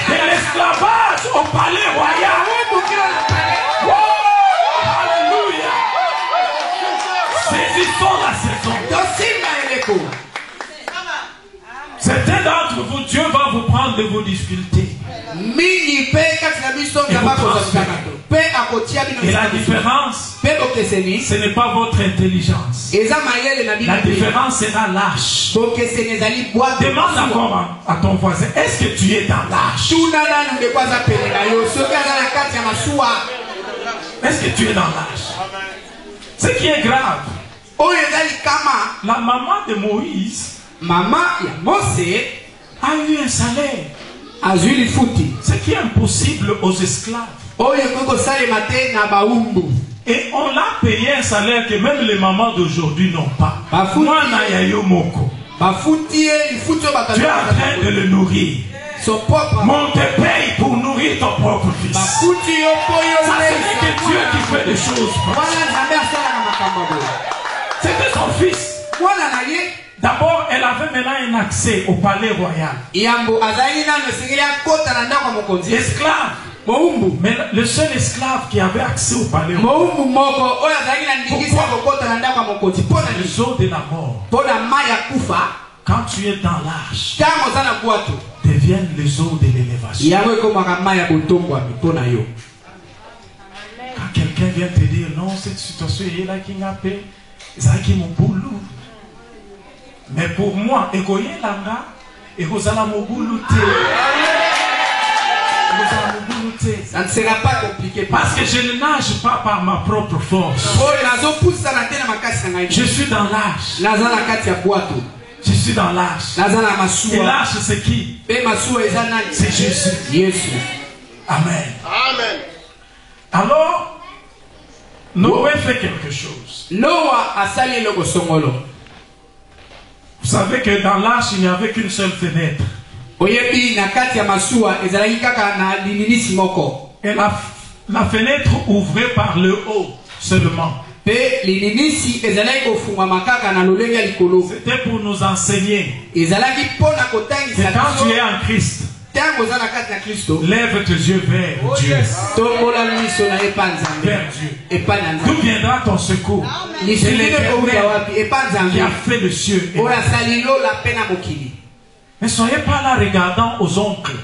De l'esclavage au palais royal. Oh, alléluia. Saisissons la saison. Certains d'entre vous, Dieu va vous prendre de vos difficultés. Et la différence, ce n'est pas votre intelligence. La différence sera l'arche. Demande encore à ton voisin, est-ce que tu es dans l'arche? Est-ce que tu es dans l'arche? Ce qui est grave, la maman de Moïse a eu un salaire. Ce qui est impossible aux esclaves. Et on l'a payé un salaire que même les mamans d'aujourd'hui n'ont pas. Tu es en train de le nourrir. son propre. Mais on te paye pour nourrir ton propre fils. Ça, ce n'est que Dieu qui fait des choses. C'était son fils. D'abord, elle avait maintenant un accès au palais royal. Esclave. Mais le seul esclave qui avait accès au palais royal. Pourquoi? Les eaux de la mort. Quand tu es dans l'arche, deviennent les eaux de l'élévation. Quand quelqu'un vient te dire non, cette situation est là qui n'a pas, c'est mon boulot. Mais pour moi, ça ne sera pas compliqué. Parce que je ne nage pas par ma propre force. Je suis dans l'arche. Je suis dans l'arche. Et l'arche, c'est qui? C'est Jésus. Amen. Amen. Alors, Noé fait quelque chose. Vous savez que dans l'arche, il n'y avait qu'une seule fenêtre. Et la fenêtre ouvrait par le haut seulement. C'était pour nous enseigner que quand tu es en Christ, lève tes yeux vers Dieu. Vers Dieu. D'où viendra ton secours? C'est l'Éternel qui a fait le ciel. Ne soyez pas là regardant aux oncles,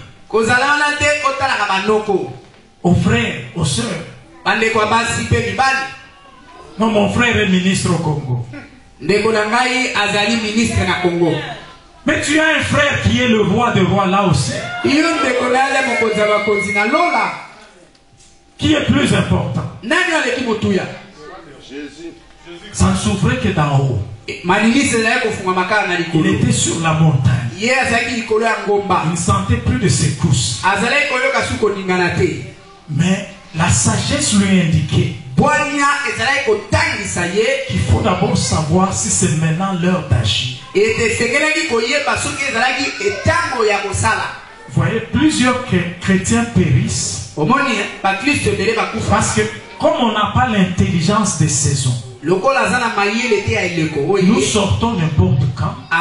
aux frères, aux sœurs. Non, mon frère est ministre au Congo. Mais tu as un frère qui est le roi des rois là aussi. Qui est plus important? Ça ne souffrait que d'en haut. Il était sur la montagne. Il ne sentait plus de secousses. Mais la sagesse lui indiquait qu'il faut d'abord savoir si c'est maintenant l'heure d'agir. Vous voyez, plusieurs chrétiens périssent parce que comme on n'a pas l'intelligence des saisons, nous sortons n'importe quand et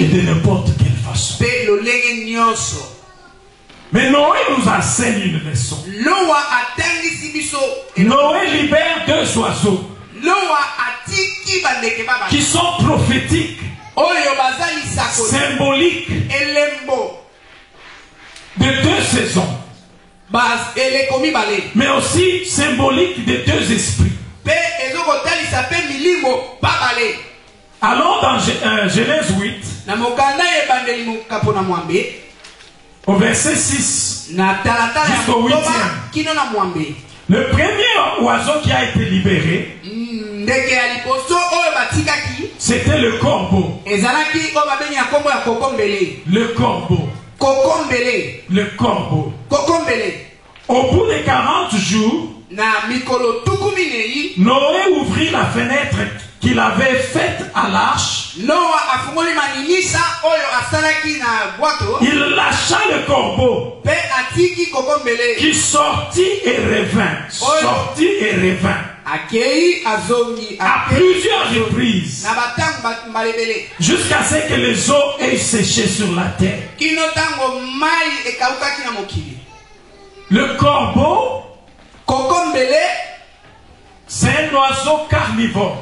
de n'importe quelle façon. Mais Noé nous enseigne une leçon. Noé libère deux oiseaux qui sont prophétiques, symboliques de deux saisons, mais aussi symboliques de deux esprits. Allons dans Genèse 8, au verset 6 jusqu'au 8e. Le premier oiseau qui a été libéré, c'était le corbeau. Le corbeau. Le corbeau. Au bout de 40 jours, Noé ouvrit la fenêtre qu'il avait faite à l'arche. Il lâcha le corbeau qui sortit et revint. Sortit et revint. À plusieurs reprises. Jusqu'à ce que les eaux aient séché sur la terre. Le corbeau, c'est un oiseau carnivore.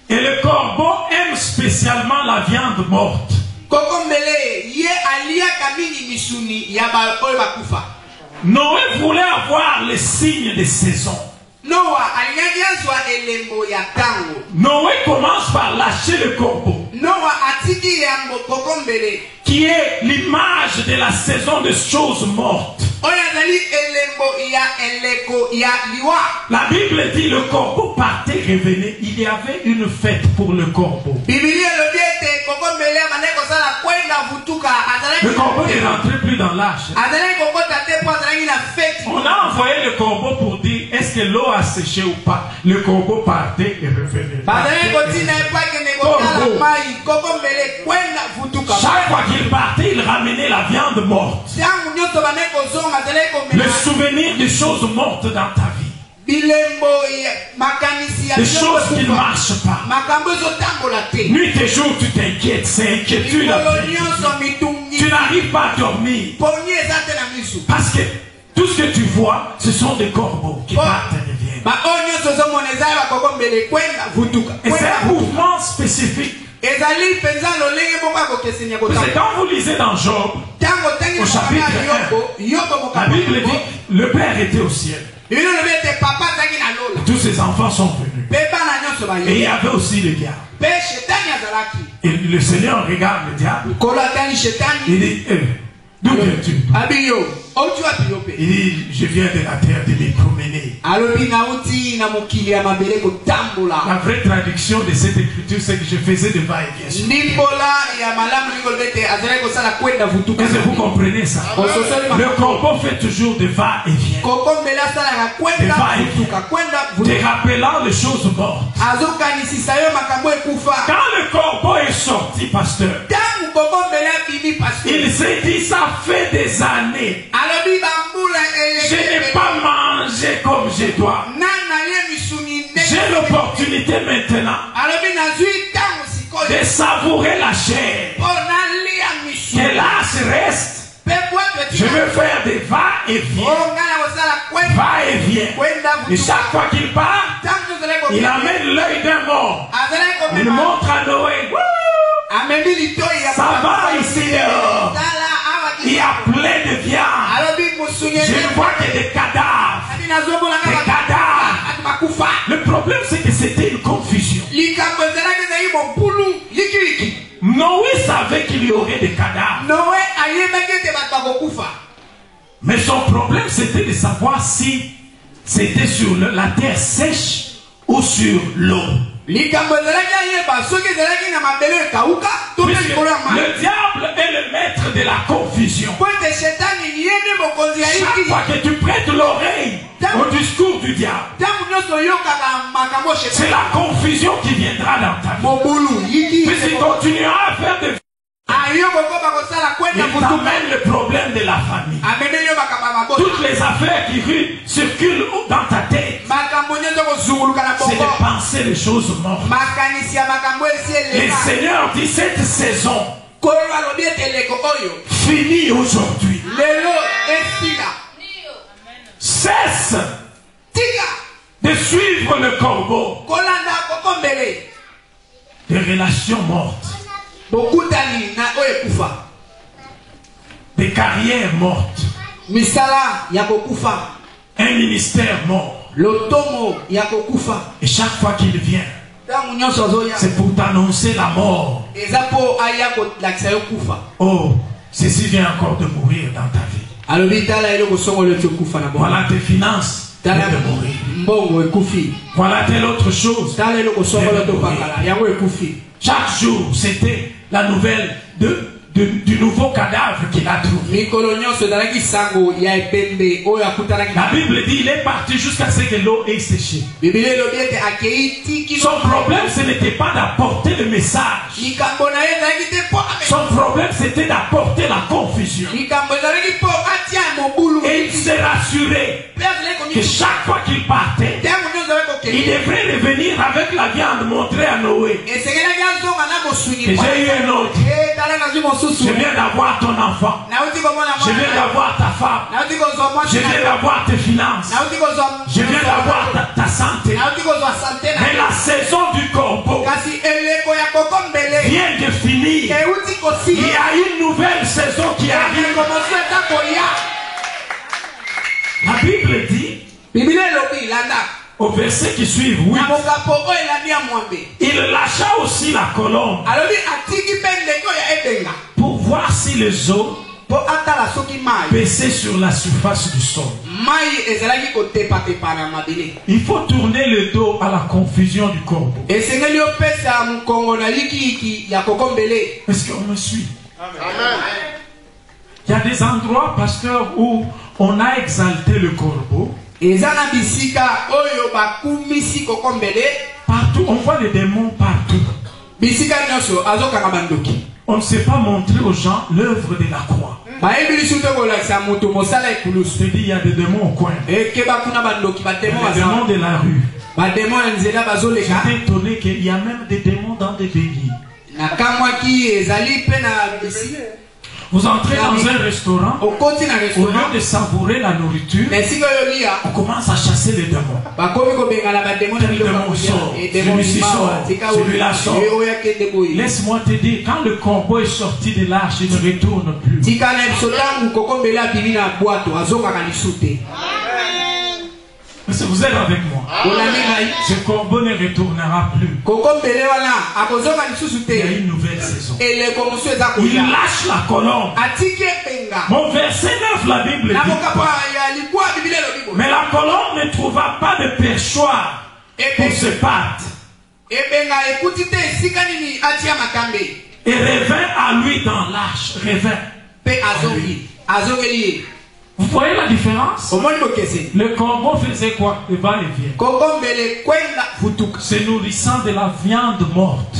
Et le corbeau aime spécialement la viande morte. Noé voulait avoir les signes des saisons. Noé commence par lâcher le corbeau, qui est l'image de la saison des choses mortes. La Bible dit le corbeau partait, revenait. Il y avait une fête pour le corbeau. Le corbeau ne rentrait plus dans l'arche. On a envoyé le corbeau pour dire, est-ce que l'eau a séché ou pas, le corbeau partait et revenait. Chaque fois qu'il partait, il ramenait la viande morte. Le souvenir des choses mortes dans ta vie. Des choses qui ne marchent pas. Nuit et jour, tu t'inquiètes. C'est inquiétude. Tu n'arrives pas à dormir. Parce que tout ce que tu vois, ce sont des corbeaux qui partent et reviennent. Et c'est un mouvement spécifique. Parce que quand vous lisez dans Job, au chapitre 1, la Bible dit le Père était au ciel. Tous ses enfants sont venus. Et il y avait aussi le diable. Et le Seigneur regarde le diable. Il dit, d'où viens-tu? Il dit, je viens de la terre de me promener. La vraie traduction de cette écriture, c'est que je faisais de va-et-vient. Est-ce que vous comprenez ça? Le corbeau fait toujours de va-et-vient. De va-et-vient. Te rappelant les choses mortes. Quand le corbeau est sorti, pasteur, il s'est dit, ça fait des années. Je n'ai pas mangé comme je dois. J'ai l'opportunité maintenant de savourer la chair. Que l'âge reste. Je veux faire des va-et-vient. Va-et-vient. Et chaque fois qu'il part, il amène l'œil d'un mort. Il montre à Noé. Ça va ici dehors. Il y a plein de viande. Je ne vois que des cadavres. Des cadavres. Le problème, c'est que c'était une confusion. Noé savait qu'il y aurait des cadavres. Mais son problème, c'était de savoir si c'était sur la terre sèche ou sur l'eau. Le diable est le maître de la confusion. Chaque fois que tu prêtes l'oreille au discours du diable, c'est la confusion qui viendra dans ta vie. Puisqu'il continuera à faire des... Il t'amène le problème de la famille. Toutes les affaires qui circulent dans ta tête, c'est de penser les choses mortes. Le Seigneur dit cette saison finie aujourd'hui. Cesse de suivre le corbeau. Des relations mortes. Des carrières mortes. Un ministère mort. Et chaque fois qu'il vient, c'est pour t'annoncer la mort. Oh, ceci vient encore de mourir dans ta vie. Voilà tes finances. De mourir. Voilà telle autre chose. Chaque jour, c'était la nouvelle du nouveau cadavre qu'il a trouvé. La Bible dit il est parti jusqu'à ce que l'eau ait séché. Son problème, ce n'était pas d'apporter le message. Son problème, c'était d'apporter la confusion. Et il s'est rassuré que chaque fois qu'il partait, il devrait revenir avec la viande montrée à Noé. Et j'ai eu un autre. Je viens d'avoir ton enfant. Je viens d'avoir ta femme. Je viens d'avoir tes finances. Je viens d'avoir ta santé. Mais la saison du corbeau vient de finir. Il y a une nouvelle saison qui arrive. La Bible dit, au verset qui suit, oui, il lâcha aussi la colombe pour voir si les eaux baissaient sur la surface du sol. Il faut tourner le dos à la confusion du corbeau. Est-ce qu'on me suit? Amen. Il y a des endroits, pasteur, où on a exalté le corbeau. Partout, on voit les démons partout. On ne sait pas montrer aux gens l'œuvre de la croix. Je te dis, il y a des démons au coin. Il y a des démons de la rue. J'étais étonné qu'il y a même des démons dans des béliers. Vous entrez dans un restaurant, au lieu de savourer la nourriture, on commence à chasser les démons. Quel démon sort? Celui-ci sort, celui-là sort. Laisse-moi te dire, quand le corbeau est sorti de l'arche, il ne retourne plus. Est-ce que vous êtes avec moi? Ce corbeau ne retournera plus. Il y a une nouvelle saison. Il lâche la colombe. Mon verset 9, la Bible dit. Mais la colombe ne trouva pas de perchoir pour se battre. Et revint à lui dans l'arche. Revint. Vous voyez la différence? Le corbeau faisait quoi? Le va et vient. Se nourrissant de la viande morte.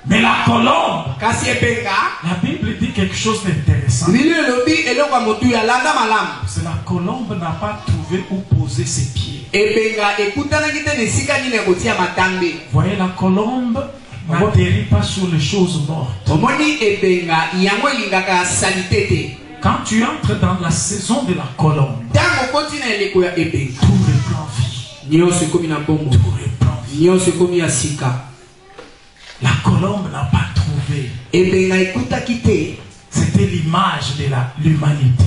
Mais la colombe, la Bible dit quelque chose d'intéressant. C'est la colombe n'a pas trouvé où poser ses pieds. Voyez, la colombe n'atterrit pas sur les choses mortes. Quand tu entres dans la saison de la colombe, tout reprend vie. Tout reprend vie. La colombe n'a pas trouvé. C'était l'image de l'humanité.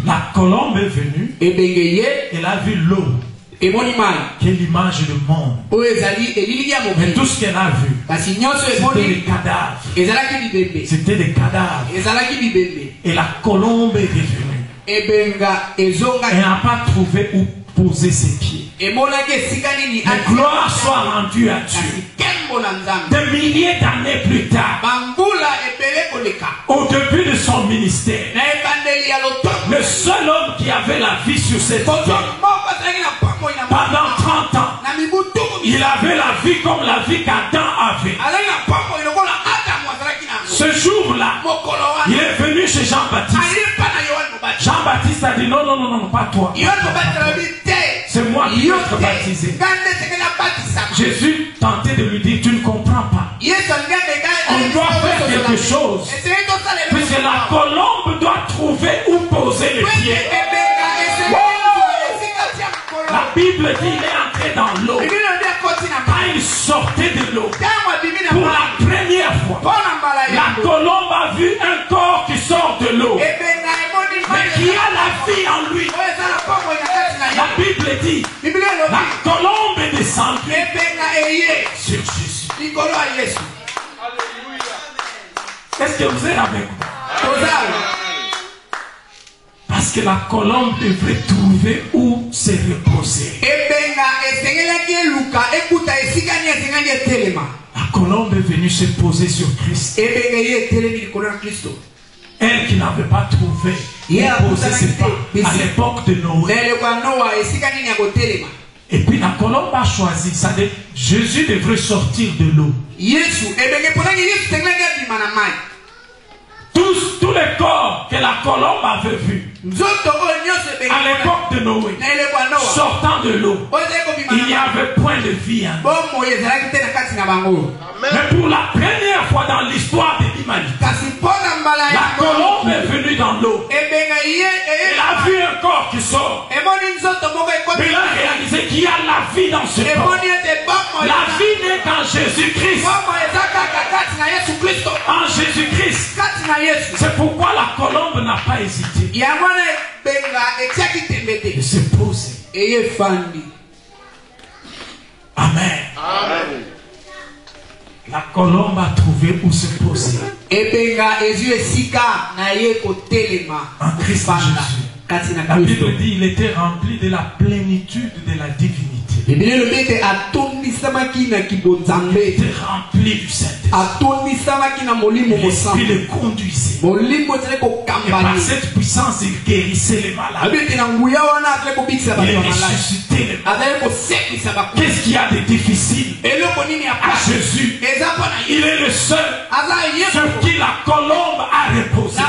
La colombe est venue. Elle a vu l'eau. Qui est l'image du monde. Mais tout ce qu'elle a vu, c'était des cadavres. C'était des cadavres. Et la colombe est revenue. Elle n'a pas trouvé où poser ses pieds. Mais gloire soit rendue à Dieu. Des milliers d'années plus tard, au début de son ministère, le seul homme qui avait la vie sur cette terre, pendant 30 ans, il avait la vie comme la vie qu'Adam avait. Ce jour-là, il est venu chez Jean-Baptiste. Jean-Baptiste a dit non, non, non, non, pas toi. C'est moi qui vais te baptiser. Jésus tentait de lui dire, tu ne comprends pas. On doit faire quelque chose. Puisque la colombe doit trouver où poser les pieds. La Bible dit, il est entré dans l'eau. Quand il sortait de l'eau, pour la première fois, la colombe a vu un corps qui sort de l'eau, mais qui a la vie en lui. La Bible dit, la colombe est descendue sur Jésus. Est-ce que vous êtes avec moi? Parce que la colombe devrait trouver où se reposer. La colombe est venue se poser sur Christ. Elle qui n'avait pas trouvé où poser ses pas à l'époque de Noé. Et puis la colombe a choisi. Ça dit, Jésus devrait sortir de l'eau. Tous les corps que la colombe avait vus à l'époque de Noé, sortant de l'eau, il n'y avait point de vie. Mais pour la première fois dans l'histoire de l'humanité, la colombe est venue dans l'eau. Elle a vu un corps qui sort. Mais elle a réalisé qu'il y a la vie dans ce corps. La vie n'est qu'en Jésus-Christ. En Jésus-Christ. C'est pourquoi la colombe n'a pas hésité de se poser. Amen. Amen. La colombe a trouvé où se poser. En Christ Jésus. La Bible dit qu'il était rempli de la plénitude de la divinité. Il était rempli du Saint-Esprit. L'Esprit le conduisait. Et par cette puissance, il guérissait les malades. Il ressuscitait les malades. Qu'est-ce qu'il y a de difficile à Jésus? Il est le seul sur qui la colombe a reposé.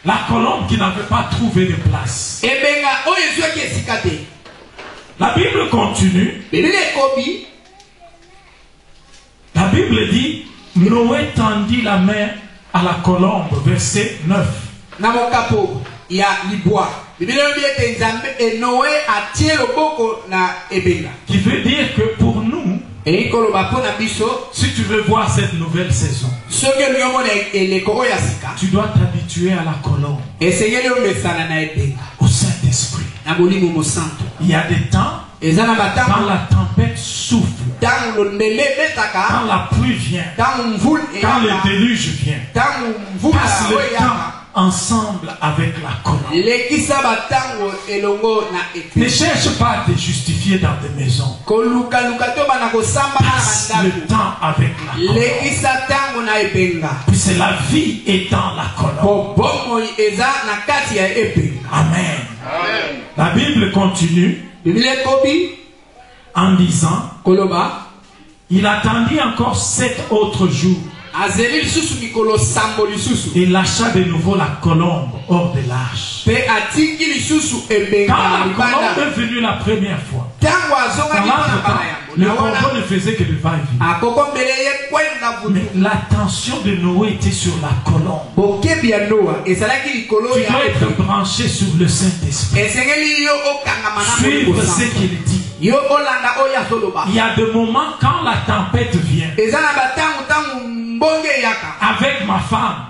La colombe qui n'avait pas trouvé de place. La Bible continue. La Bible dit, Noé tendit la main à la colombe, verset 9. Qui veut dire que pour nous, si tu veux voir cette nouvelle saison, tu dois t'habituer à la colombe, au Saint-Esprit. Il y a des temps quand la tempête souffle, quand la pluie vient, quand le déluge vient, passe le temps ensemble avec la colombe. Ne cherche pas à te justifier dans des maisons. Passe le temps avec la colombe. Puisque la vie est dans la colombe. Amen. La Bible continue en disant, il attendit encore 7 autres jours. Il lâcha de nouveau la colombe hors de l'arche. Quand la colombe est venue la première fois, le corbeau ne faisait que de va-et-vient. Mais l'attention de Noé était sur la colombe. Tu dois être branché sur le Saint-Esprit. Suivre ce qu'il dit. Il y a des moments quand la tempête vient. Avec ma femme,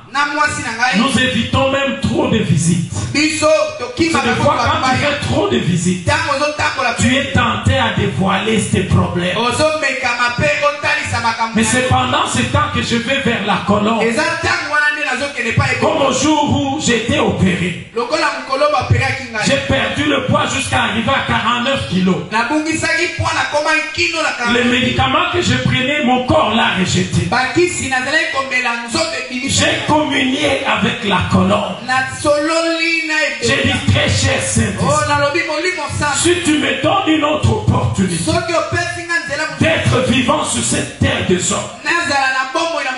nous évitons même trop de visites. C'est des fois quand tu fais trop de visites, tu es tenté à dévoiler tes problèmes. Mais c'est pendant ce temps que je vais vers la colombe. Comme au jour où j'étais opéré, j'ai perdu le poids jusqu'à arriver à 49 kilos. Les médicaments que je prenais, mon corps l'a rejeté. J'ai communié avec la colombe. J'ai dit, très cher Saint-Esprit, si tu me donnes une autre opportunité d'être vivant sur cette terre des hommes,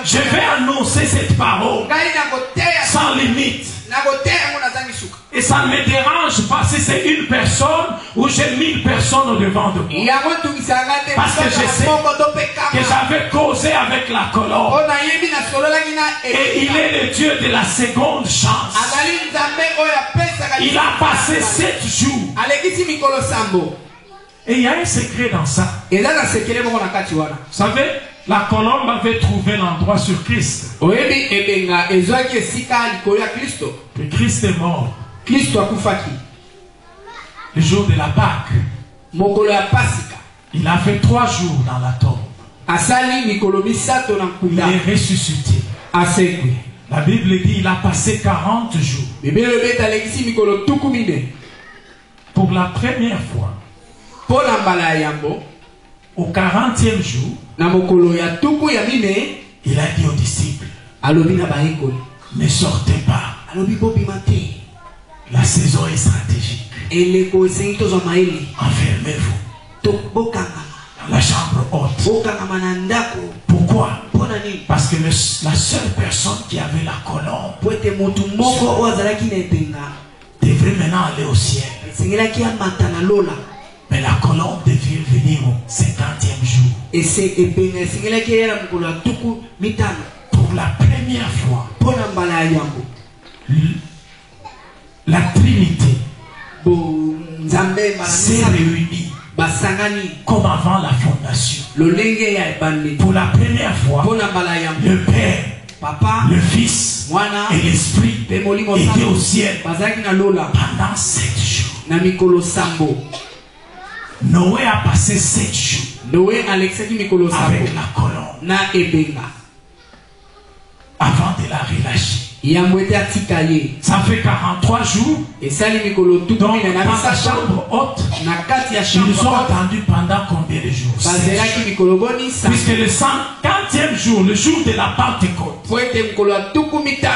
je vais annoncer cette parole sans limite. Et ça ne me dérange pas si c'est une personne ou j'ai 1000 personnes au devant de moi. Parce que je sais que j'avais causé avec la colombe. Et il est le Dieu de la seconde chance. Il a passé 7 jours. Et il y a un secret dans ça. Vous savez, la colombe avait trouvé l'endroit sur Christ. Que Christ est mort. Le jour de la Pâque. Il a fait 3 jours dans la tombe. Il est ressuscité. La Bible dit qu'il a passé 40 jours. Pour la première fois, au 40e jour, il a dit aux disciples, ne sortez pas. La saison est stratégique. Enfermez-vous dans la chambre haute. Pourquoi? Parce que la seule personne qui avait la colombe devrait maintenant aller au ciel. Mais la colombe devait venir au 50e jour. Pour la première fois, la Trinité s'est réunie comme avant la fondation. Pour la première fois, le Père, le Fils et l'Esprit étaient au ciel pendant 7 jours. Noé a passé 7 jours avec la colombe avant de la relâcher. Ça fait 43 jours. Donc, dans sa chambre haute, ils ont attendu pendant combien de jours? Puisque le 50e jour, le jour de la Pentecôte,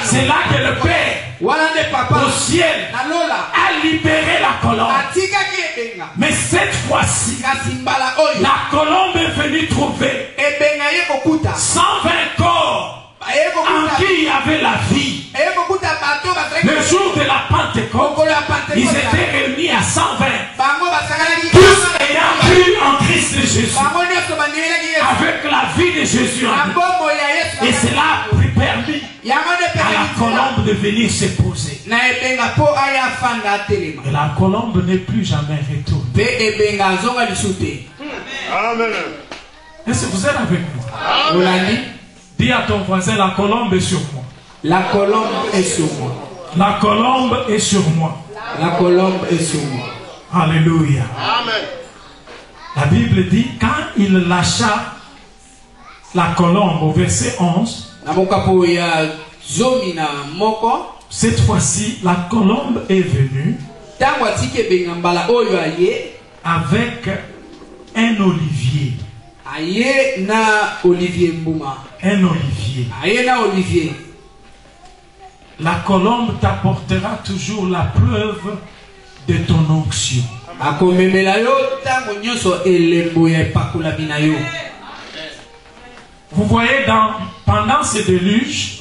c'est là que le Père au ciel a libéré la colombe. Mais cette fois-ci, la colombe est venue trouver 120 corps en qui il y avait la vie. Le jour de la Pentecôte, ils étaient réunis à 120. Tous ayant cru en Christ Jésus, avec la vie de Jésus en eux. Et cela a permis à la colombe de venir se poser. Et la colombe n'est plus jamais retournée. Amen. Est-ce que vous êtes avec moi? Dis à ton voisin, la colombe est sur moi. La colombe est sur moi. La colombe est sur moi. La colombe est sur moi. Alléluia. Amen. La Bible dit, quand il lâcha la colombe au verset 11, cette fois-ci, la colombe est venue avec un olivier. Un olivier. La colombe t'apportera toujours la preuve de ton onction. Vous voyez, pendant ce déluge,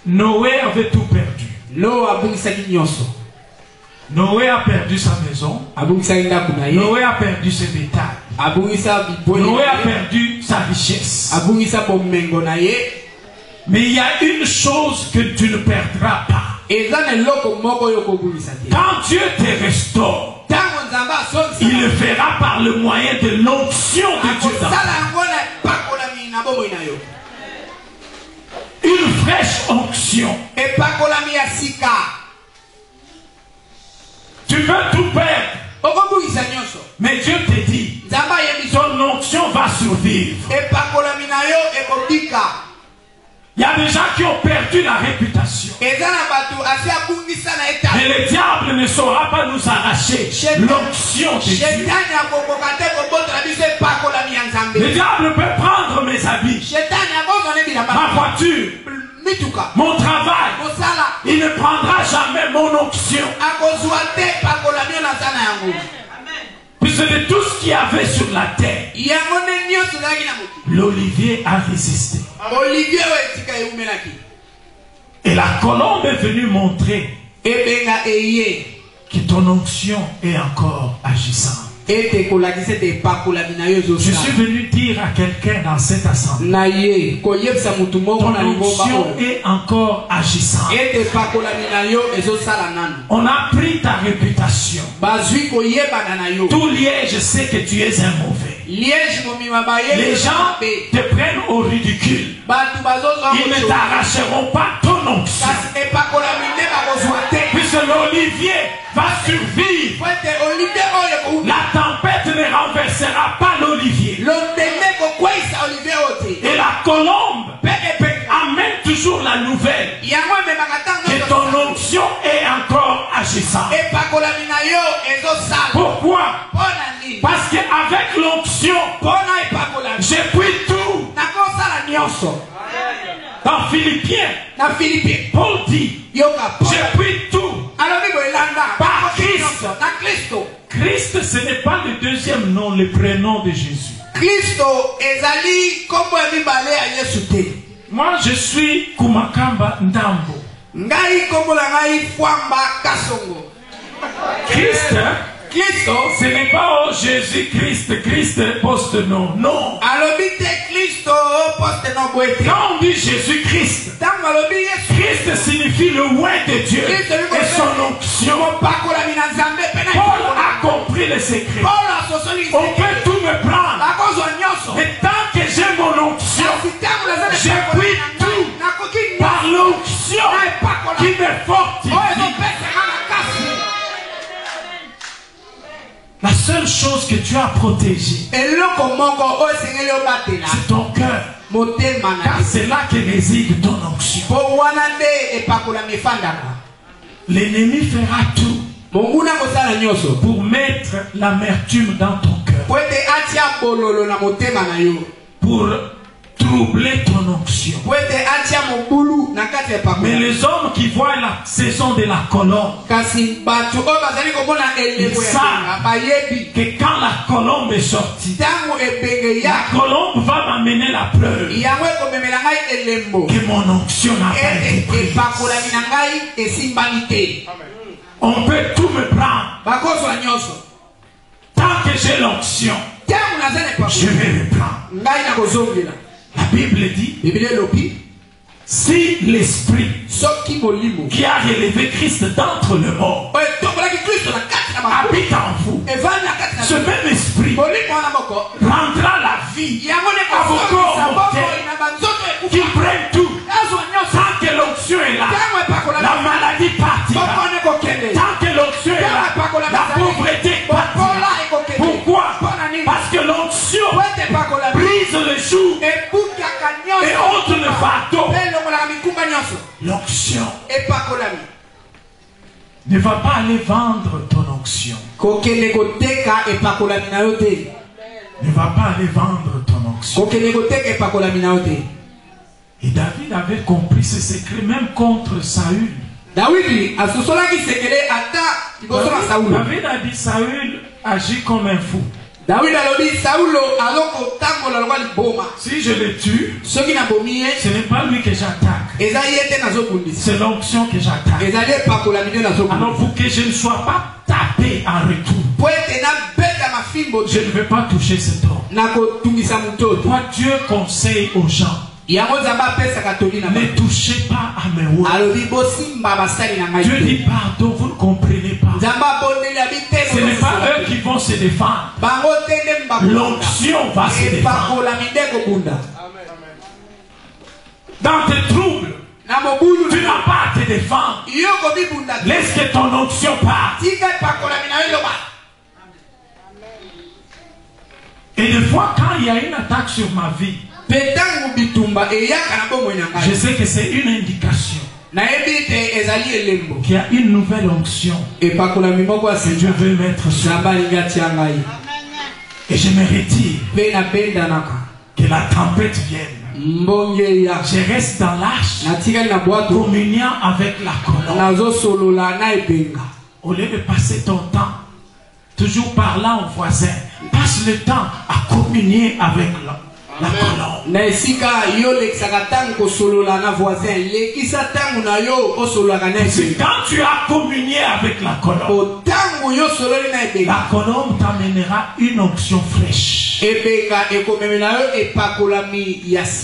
Noé avait tout perdu. Noé a perdu sa maison. Noé a perdu ses bétails. Noé a perdu sa richesse. Mais il y a une chose que tu ne perdras pas. Quand Dieu te restaure, il le fera par le moyen de l'onction de Dieu. Une fraîche onction. Tu veux tout perdre, mais Dieu te dit, ton onction va survivre. Il y a des gens qui ont perdu la réputation. Mais le diable ne saura pas nous arracher l'onction de Dieu. Le diable peut prendre mes habits, ma voiture, mon travail. Il ne prendra jamais mon onction. Puisque de tout ce qu'il y avait sur la terre, l'olivier a résisté. Et la colombe est venue montrer que ton onction est encore agissante. Je suis venu dire à quelqu'un dans cette assemblée, ton onction est encore agissante. On a pris ta réputation. Tout Liège sait que tu es un mauvais. Les gens te prennent au ridicule. Ils ne t'arracheront pas ton onction. Puisque l'olivier va survivre. La tempête ne renversera pas l'olivier. Et la colombe amène toujours la nouvelle que ton onction est encore agissante. Pourquoi? Parce qu'avec l'onction, j'ai pris tout. Dans Philippiens, Paul dit, j'ai pris tout par Christ. Christ, ce n'est pas le deuxième nom, le prénom de Jésus. Moi, je suis Kumakamba Ndambo. Christ, ce n'est pas oh Jésus-Christ, Christ poste-nom. Non. Quand on dit Jésus-Christ, Christ signifie le oint de Dieu et son onction. Paul a compris le secret. On peut tout me prendre. Mais tant que j'ai mon onction, j'ai pris tout par l'onction qui me fortifie. La seule chose que tu as protégée, c'est ton cœur. Car c'est là que réside ton onction. L'ennemi fera tout pour mettre l'amertume dans ton cœur, pour troubler ton onction. Mais les hommes qui voient la saison de la colombe, ils savent que quand la colombe est sortie, la colombe va m'amener la preuve que mon onction n'a pas été prise. On peut tout me prendre. Tant que j'ai l'onction, je vais le prendre. La Bible dit, si l'esprit qui a relevé Christ d'entre les morts habite en vous, ce même esprit rendra la vie à vos corps mortels qui prennent tout. Tant que l'onction est là, la maladie partira. Tant que l'onction est là, la pauvreté partira. Pourquoi? Parce que l'onction brise le joug et ôte le fardeau. L'onction ne va pas aller vendre ton onction. Ne va pas aller vendre ton onction. Et David avait compris ce secret même contre Saül. David a dit Saül agit comme un fou. Si je le tue, ce n'est pas lui que j'attaque, c'est l'onction que j'attaque. Alors pour que je ne sois pas tapé en retour, je ne vais pas toucher cet homme. Moi, Dieu conseille aux gens, ne touchez pas à mes voix. Dieu dit pardon, vous ne comprenez pas. Ce n'est pas eux qui vont se défendre. L'onction va se défendre. Dans tes troubles, tu n'as pas à te défendre. Laisse que ton onction parte. Et des fois, quand il y a une attaque sur ma vie, je sais que c'est une indication qu'il y a une nouvelle onction que Dieu veut mettre sur moi. Et je me retire, que la tempête vienne. Je reste dans l'arche, communiant avec la colombe. Au lieu de passer ton temps toujours parlant aux voisins, passe le temps à communier avec la colombe. Quand tu as communié avec la colombe t'amènera une onction fraîche.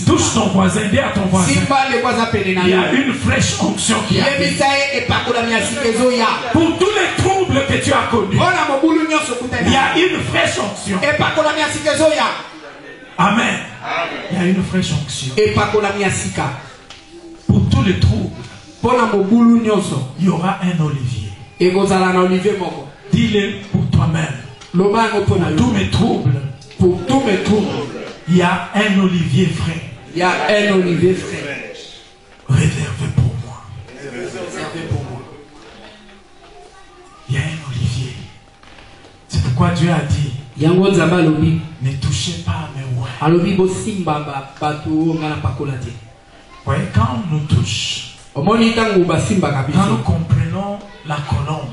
Touche ton voisin, dis à ton voisin, il y a une fraîche onction qui arrive. Pour tous les troubles que tu as connus, il y a une fraîche onction. Amen. Il y a une fraîche onction. Pour tous les troubles, il y aura un olivier. Dis-le pour toi-même. Pour tous mes troubles, il y a un olivier frais. Réservé pour moi. Il y a un olivier. C'est pourquoi Dieu a dit, ne touchez pas à mes oins. Ouais, quand on nous touche, quand nous comprenons la colombe,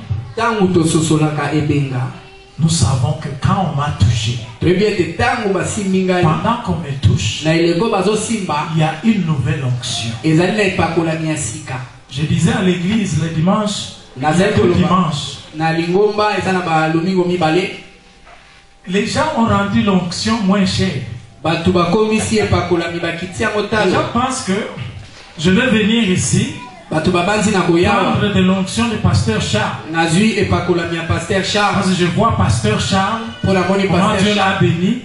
nous savons que quand on m'a touché, pendant qu'on me touche, il y a une nouvelle onction. Je disais à l'église le dimanche, les gens ont rendu l'onction moins chère. Les gens pensent que je vais venir ici Prendre de l'onction de pasteur Charles. Parce que je vois pasteur Charles. Comment Dieu l'a béni.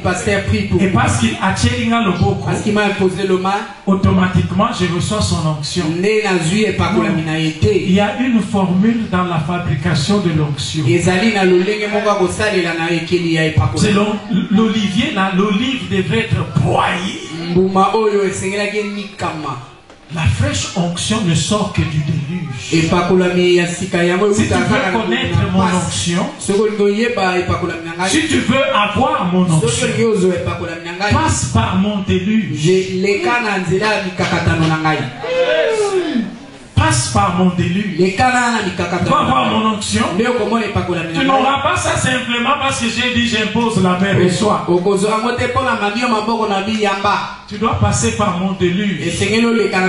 Pasteur et parce qu'il a Tchelinga Loboko, automatiquement je reçois son onction. Il y a une formule dans la fabrication de l'onction. Selon l'olivier, l'olive devrait être broyée. La fraîche onction ne sort que du déluge. Si tu veux connaître mon onction, si tu veux avoir mon onction, passe par mon déluge. Passe par mon déluge. Tu vas avoir mon onction. Tu n'auras pas ça simplement parce que j'ai dit j'impose la main et soi. Tu dois passer par mon déluge. Et la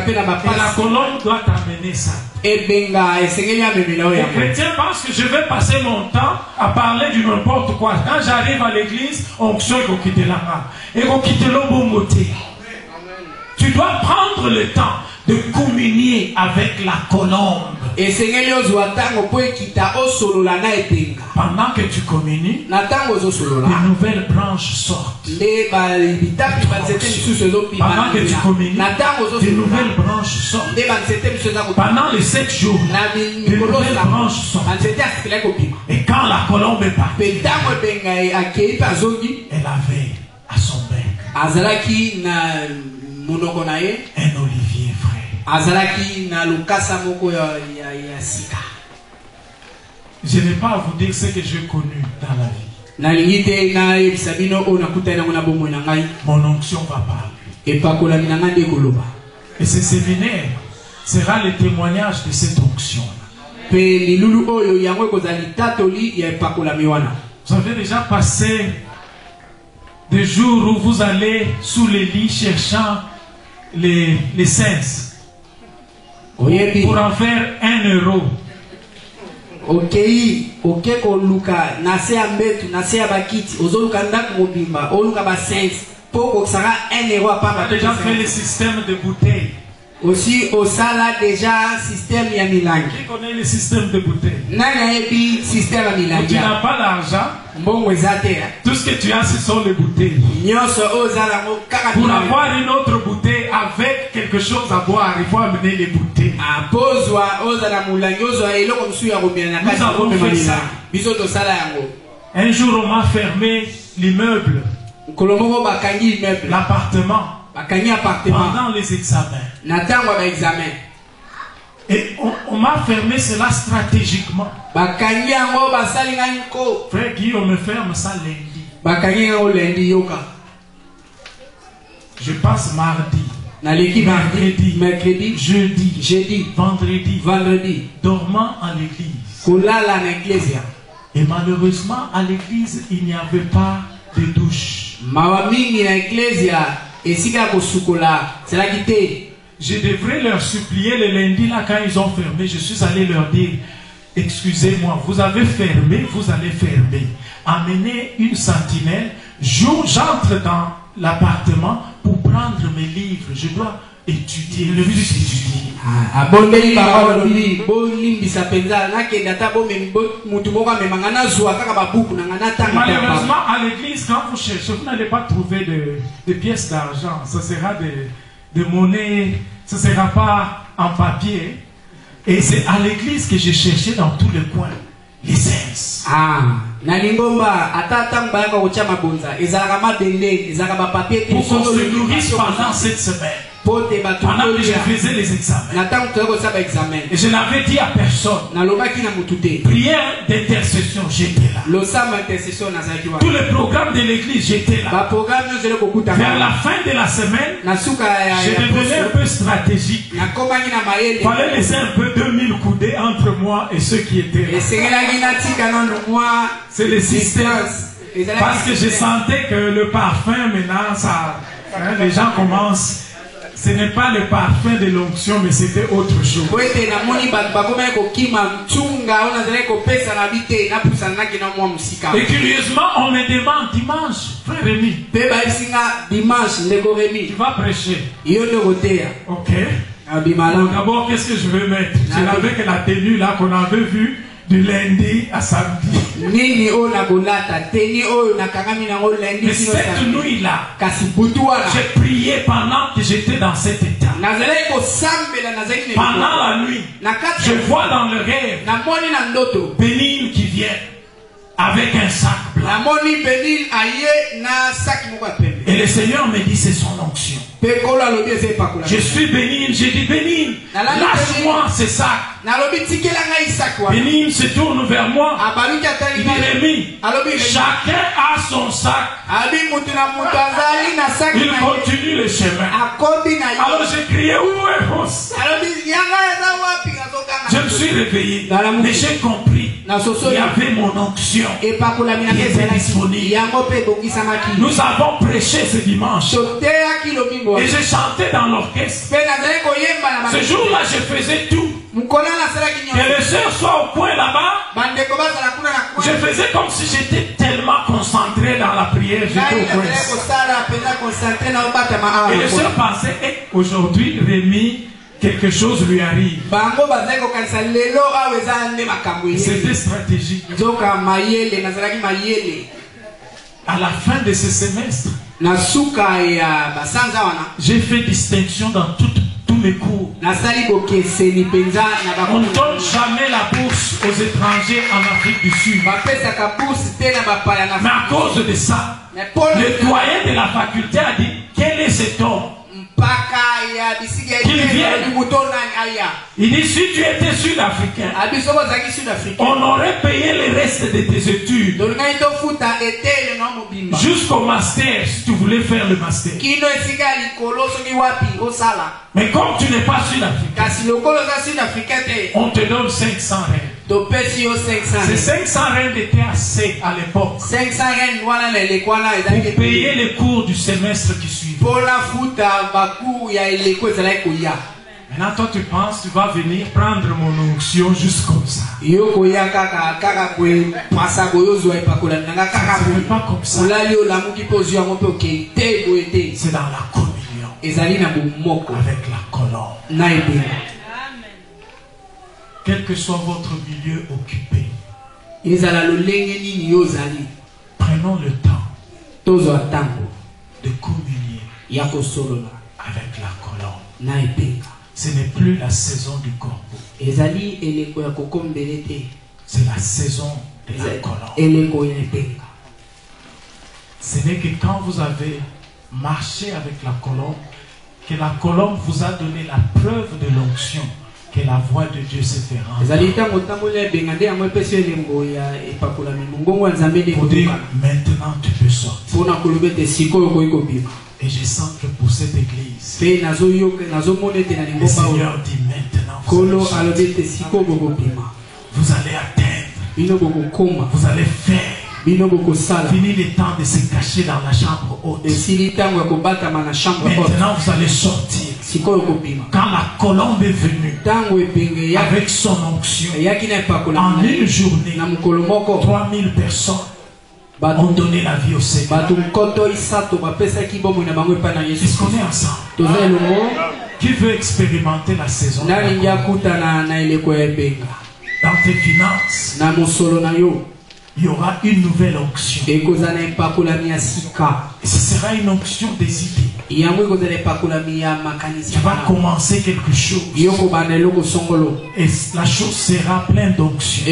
colonne doit t'amener ça. Les chrétiens pensent que je vais passer mon temps à parler du n'importe quoi. Quand j'arrive à l'église, onction et quitter la main. Et quitter le bon côté. Tu dois prendre le temps de communier avec la colombe. Pendant que tu communies, de nouvelles branches sortent. Pendant que tu communies, de nouvelles branches sortent. Pendant les 7 jours, de nouvelles branches sortent. Et quand la colombe est partie, elle avait à son bec un olivier frais. Je n'ai pas à vous dire ce que j'ai connu dans la vie. Mon onction va parler. Et ce séminaire sera le témoignage de cette onction. Vous avez déjà passé des jours où vous allez sous les lits cherchant les saints pour en faire 1 euro. Ok, luka nase ambetu nase abakiti ozoluka ndaku mobimba oluka ba 5 poko sera 1 euro pa ba. Déjà fait le système de bouteilles. Aussi au sala déjà système ya milangi. Qui connaît le système de bouteilles? Nani yebi système ya milangi. Tu n'as pas d'argent. Tout ce que tu as, ce sont les bouteilles. Pour avoir une autre bouteille avec quelque chose à boire, il faut amener les bouteilles. Nous avons fait ça. Un jour, on m'a fermé l'immeuble, l'appartement, pendant les examens. Et on m'a fermé cela stratégiquement. Frère Guillaume me ferme ça lundi. Je passe mardi, mercredi, jeudi, vendredi, dormant à l'église. Et malheureusement, à l'église, il n'y avait pas de douche. Je devrais leur supplier le lundi là quand ils ont fermé. Je suis allé leur dire, excusez-moi, vous avez fermé, vous allez fermer. Amenez une sentinelle. J'entre dans l'appartement pour prendre mes livres. Je dois étudier. Le but c'est étudier. Malheureusement, à l'église, quand vous cherchez, vous n'allez pas trouver de pièces d'argent. Ce sera de monnaie, ce ne sera pas en papier. Et c'est à l'église que j'ai cherché dans tous les coins les saints. Pour qu'on se nourrisse pendant cette semaine. Pendant que je faisais les examens. Et je n'avais dit à personne. Prière d'intercession, j'étais là. Tous les programmes de l'église, j'étais là. Vers la fin de la semaine, je devenais un peu stratégique. Il fallait laisser un peu 2000 coudées entre moi et ceux qui étaient là. C'est le système. Parce que je sentais que le parfum, maintenant, ça, les gens commencent. Ce n'est pas le parfum de l'onction, mais c'était autre chose. Et curieusement, on me demande dimanche, frère Rémi, tu vas prêcher. Ok. Bon, d'abord, qu'est-ce que je vais mettre? Je n'avais que la tenue là qu'on avait vue du lundi à samedi. Mais cette nuit-là, j'ai prié pendant que j'étais dans cet état. Pendant la nuit, je vois dans le rêve Bénigne qui vient avec un sac blanc. Et le Seigneur me dit c'est son onction. Je suis Bénigne, j'ai dit Bénigne, lâche-moi ce sac. Bénigne se tourne vers moi. Il dit Rémi, chacun a son sac. Il continue le chemin. Alors j'ai crié, où est mon sac? Je me suis réveillé, mais j'ai compris. Il y avait mon onction qui était disponible. Nous avons prêché ce dimanche. Et j'ai chanté dans l'orchestre. Ce jour-là, je faisais tout. Que les sœurs soient au point là-bas. Je faisais comme si j'étais tellement concentré dans la prière. J'étais au point. Et les sœurs pensaient, aujourd'hui, Rémi, quelque chose lui arrive. C'était stratégique. À la fin de ce semestre, j'ai fait distinction dans tous mes cours. On ne donne jamais la bourse aux étrangers en Afrique du Sud. Mais à cause de ça, le doyen de la faculté a dit, quel est cet homme? Il dit, si tu étais sud-africain, on aurait payé le reste de tes études jusqu'au master si tu voulais faire le master. Mais comme tu n'es pas sud-africain, on te donne 500 rênes. Ces 500 rênes étaient assez à l'époque pour payer les cours du semestre qui suit. Maintenant, toi, tu penses, tu vas venir prendre mon onction juste comme ça. Ça ne pas comme ça. C'est dans la communion avec la colombe. Quel que soit votre milieu occupé, prenons le temps de communier avec la colombe. Ce n'est plus la saison du corbeau. C'est la saison de la colombe. Ce n'est que quand vous avez marché avec la colombe, que la colombe vous a donné la preuve de l'onction, que la voix de Dieu se fait entendre. Pour dire, maintenant tu peux sortir. Et je sens que pour cette église, le Seigneur dit maintenant, vous allez atteindre, vous allez faire. Fini le temps de se cacher dans la chambre haute. Maintenant vous allez sortir. Quand la colombe est venue avec son onction, en une journée, 3000 personnes ont donné la vie au Seigneur. Est-ce qu'on est ensemble? Qui veut expérimenter la saison? Dans tes finances, il y aura une nouvelle onction. Et ce sera une onction des idées. Tu vas commencer quelque chose. Et la chose sera pleine d'onction.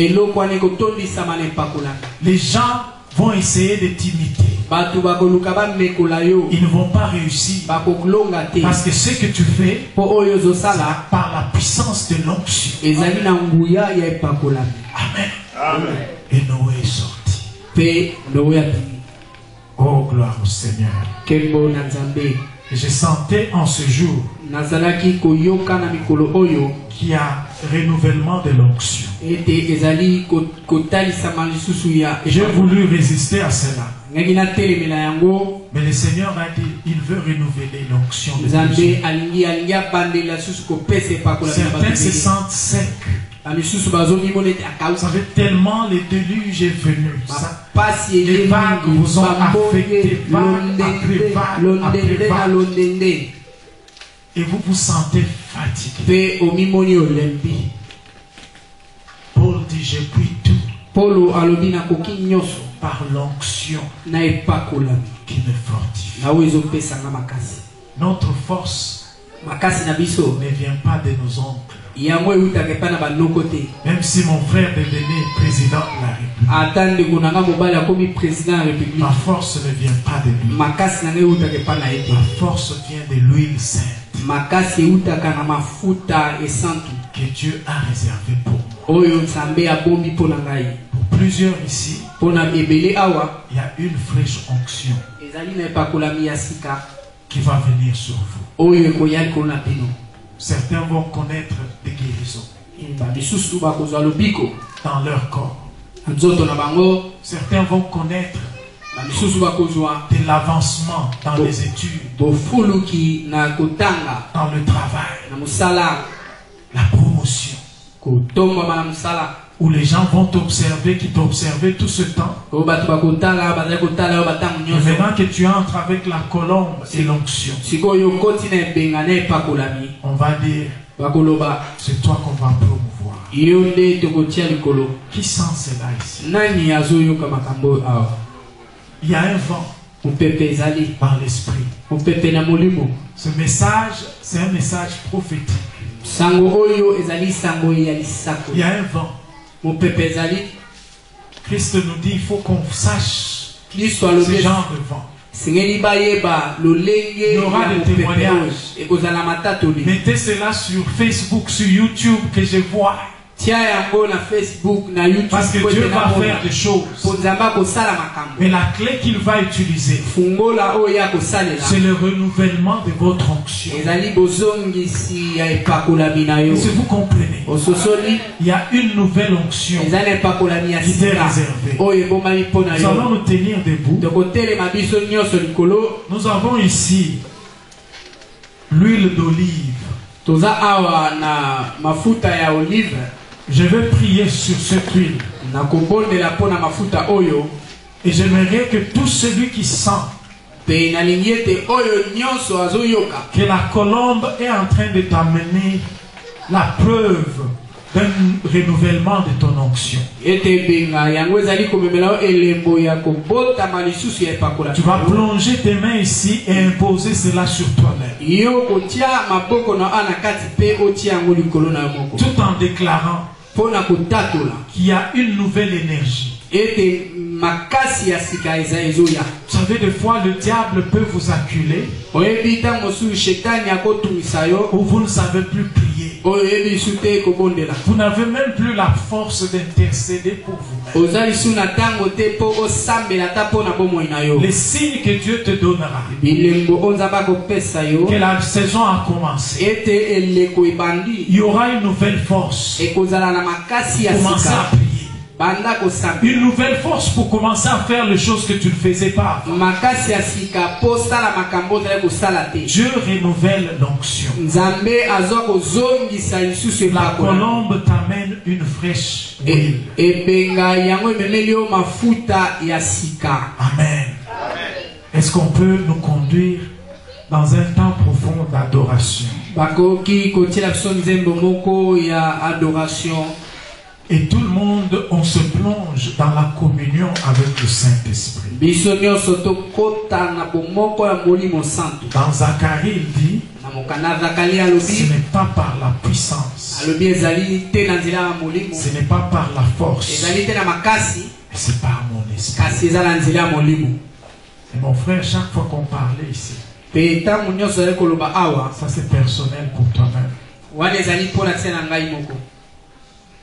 Les gens vont essayer de t'imiter. Ils ne vont pas réussir. Parce que ce que tu fais, par la puissance de l'onction. Amen. Amen. Et Noé est sorti. Oh, gloire au Seigneur. Et je sentais en ce jour qu'il y a renouvellement de l'onction. J'ai voulu résister à cela. Mais le Seigneur a dit, il veut renouveler l'onction de Dieu. Certains se sentent secs. Vous savez, tellement les déluges est venu. Les vagues vous ont affecté, vague après vague. Et vous vous sentez fatigué. Paul dit, j'ai pris tout par l'onction qui me fortifie. Notre force ne vient pas de nos oncles. Même si mon frère devenait président de la République, ma force ne vient pas de lui. Ma force vient de l'huile sainte que Dieu a réservé pour moi. Pour plusieurs ici, il y a une fraîche onction qui va venir sur vous. Certains vont connaître des guérisons dans leur corps. Certains vont connaître de l'avancement dans les études, dans le travail, la promotion, où les gens vont t'observer, qui t'observaient tout ce temps. Et maintenant que tu entres avec la colombe et l'onction, on va dire, c'est toi qu'on va promouvoir. Qui sent cela ici? Il y a un vent dans l'esprit. Ce message, c'est un message prophétique. Il y a un vent. Christ nous dit, il faut qu'on sache ce genre de vent. Il y aura des témoignages. Mettez cela sur Facebook, sur YouTube, que je vois. Parce que Dieu va faire des choses. Mais la clé qu'il va utiliser, c'est le renouvellement de votre onction. Et si vous comprenez, il y a une nouvelle onction qui est réservée. Nous allons nous tenir debout. Nous avons ici l'huile d'olive. Je vais prier sur cette huile. Et j'aimerais que tout celui qui sent que la colombe est en train de t'amener la preuve d'un renouvellement de ton onction. Tu vas plonger tes mains ici et imposer cela sur toi-même. Tout en déclarant qu'il y a une nouvelle énergie. Vous savez, des fois le diable peut vous acculer, ou vous ne savez plus prier. Vous n'avez même plus la force d'intercéder pour vous-même. Les signes que Dieu te donnera, que la saison a commencé, il y aura une nouvelle force. Commencez à prier. Une nouvelle force pour commencer à faire les choses que tu ne faisais pas. Dieu renouvelle l'onction. La colombe t'amène une fraîche huile. Amen. Est-ce qu'on peut nous conduire dans un temps profond d'adoration? Et tout le monde, on se plonge dans la communion avec le Saint-Esprit. Dans Zacharie, il dit, ce n'est pas par la puissance, ce n'est pas par la force, c'est par mon esprit. Et mon frère, chaque fois qu'on parlait ici, ça c'est personnel pour toi-même.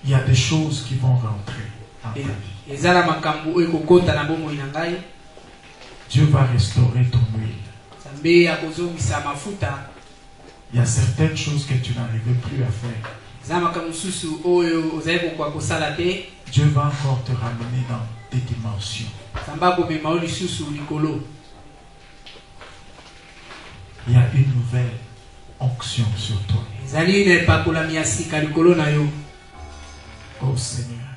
Il y a des choses qui vont rentrer dans ta vie. Dieu va restaurer ton huile. Il y a certaines choses que tu n'arrivais plus à faire. Dieu va encore te ramener dans des dimensions. Il y a une nouvelle onction sur toi. Oh Seigneur.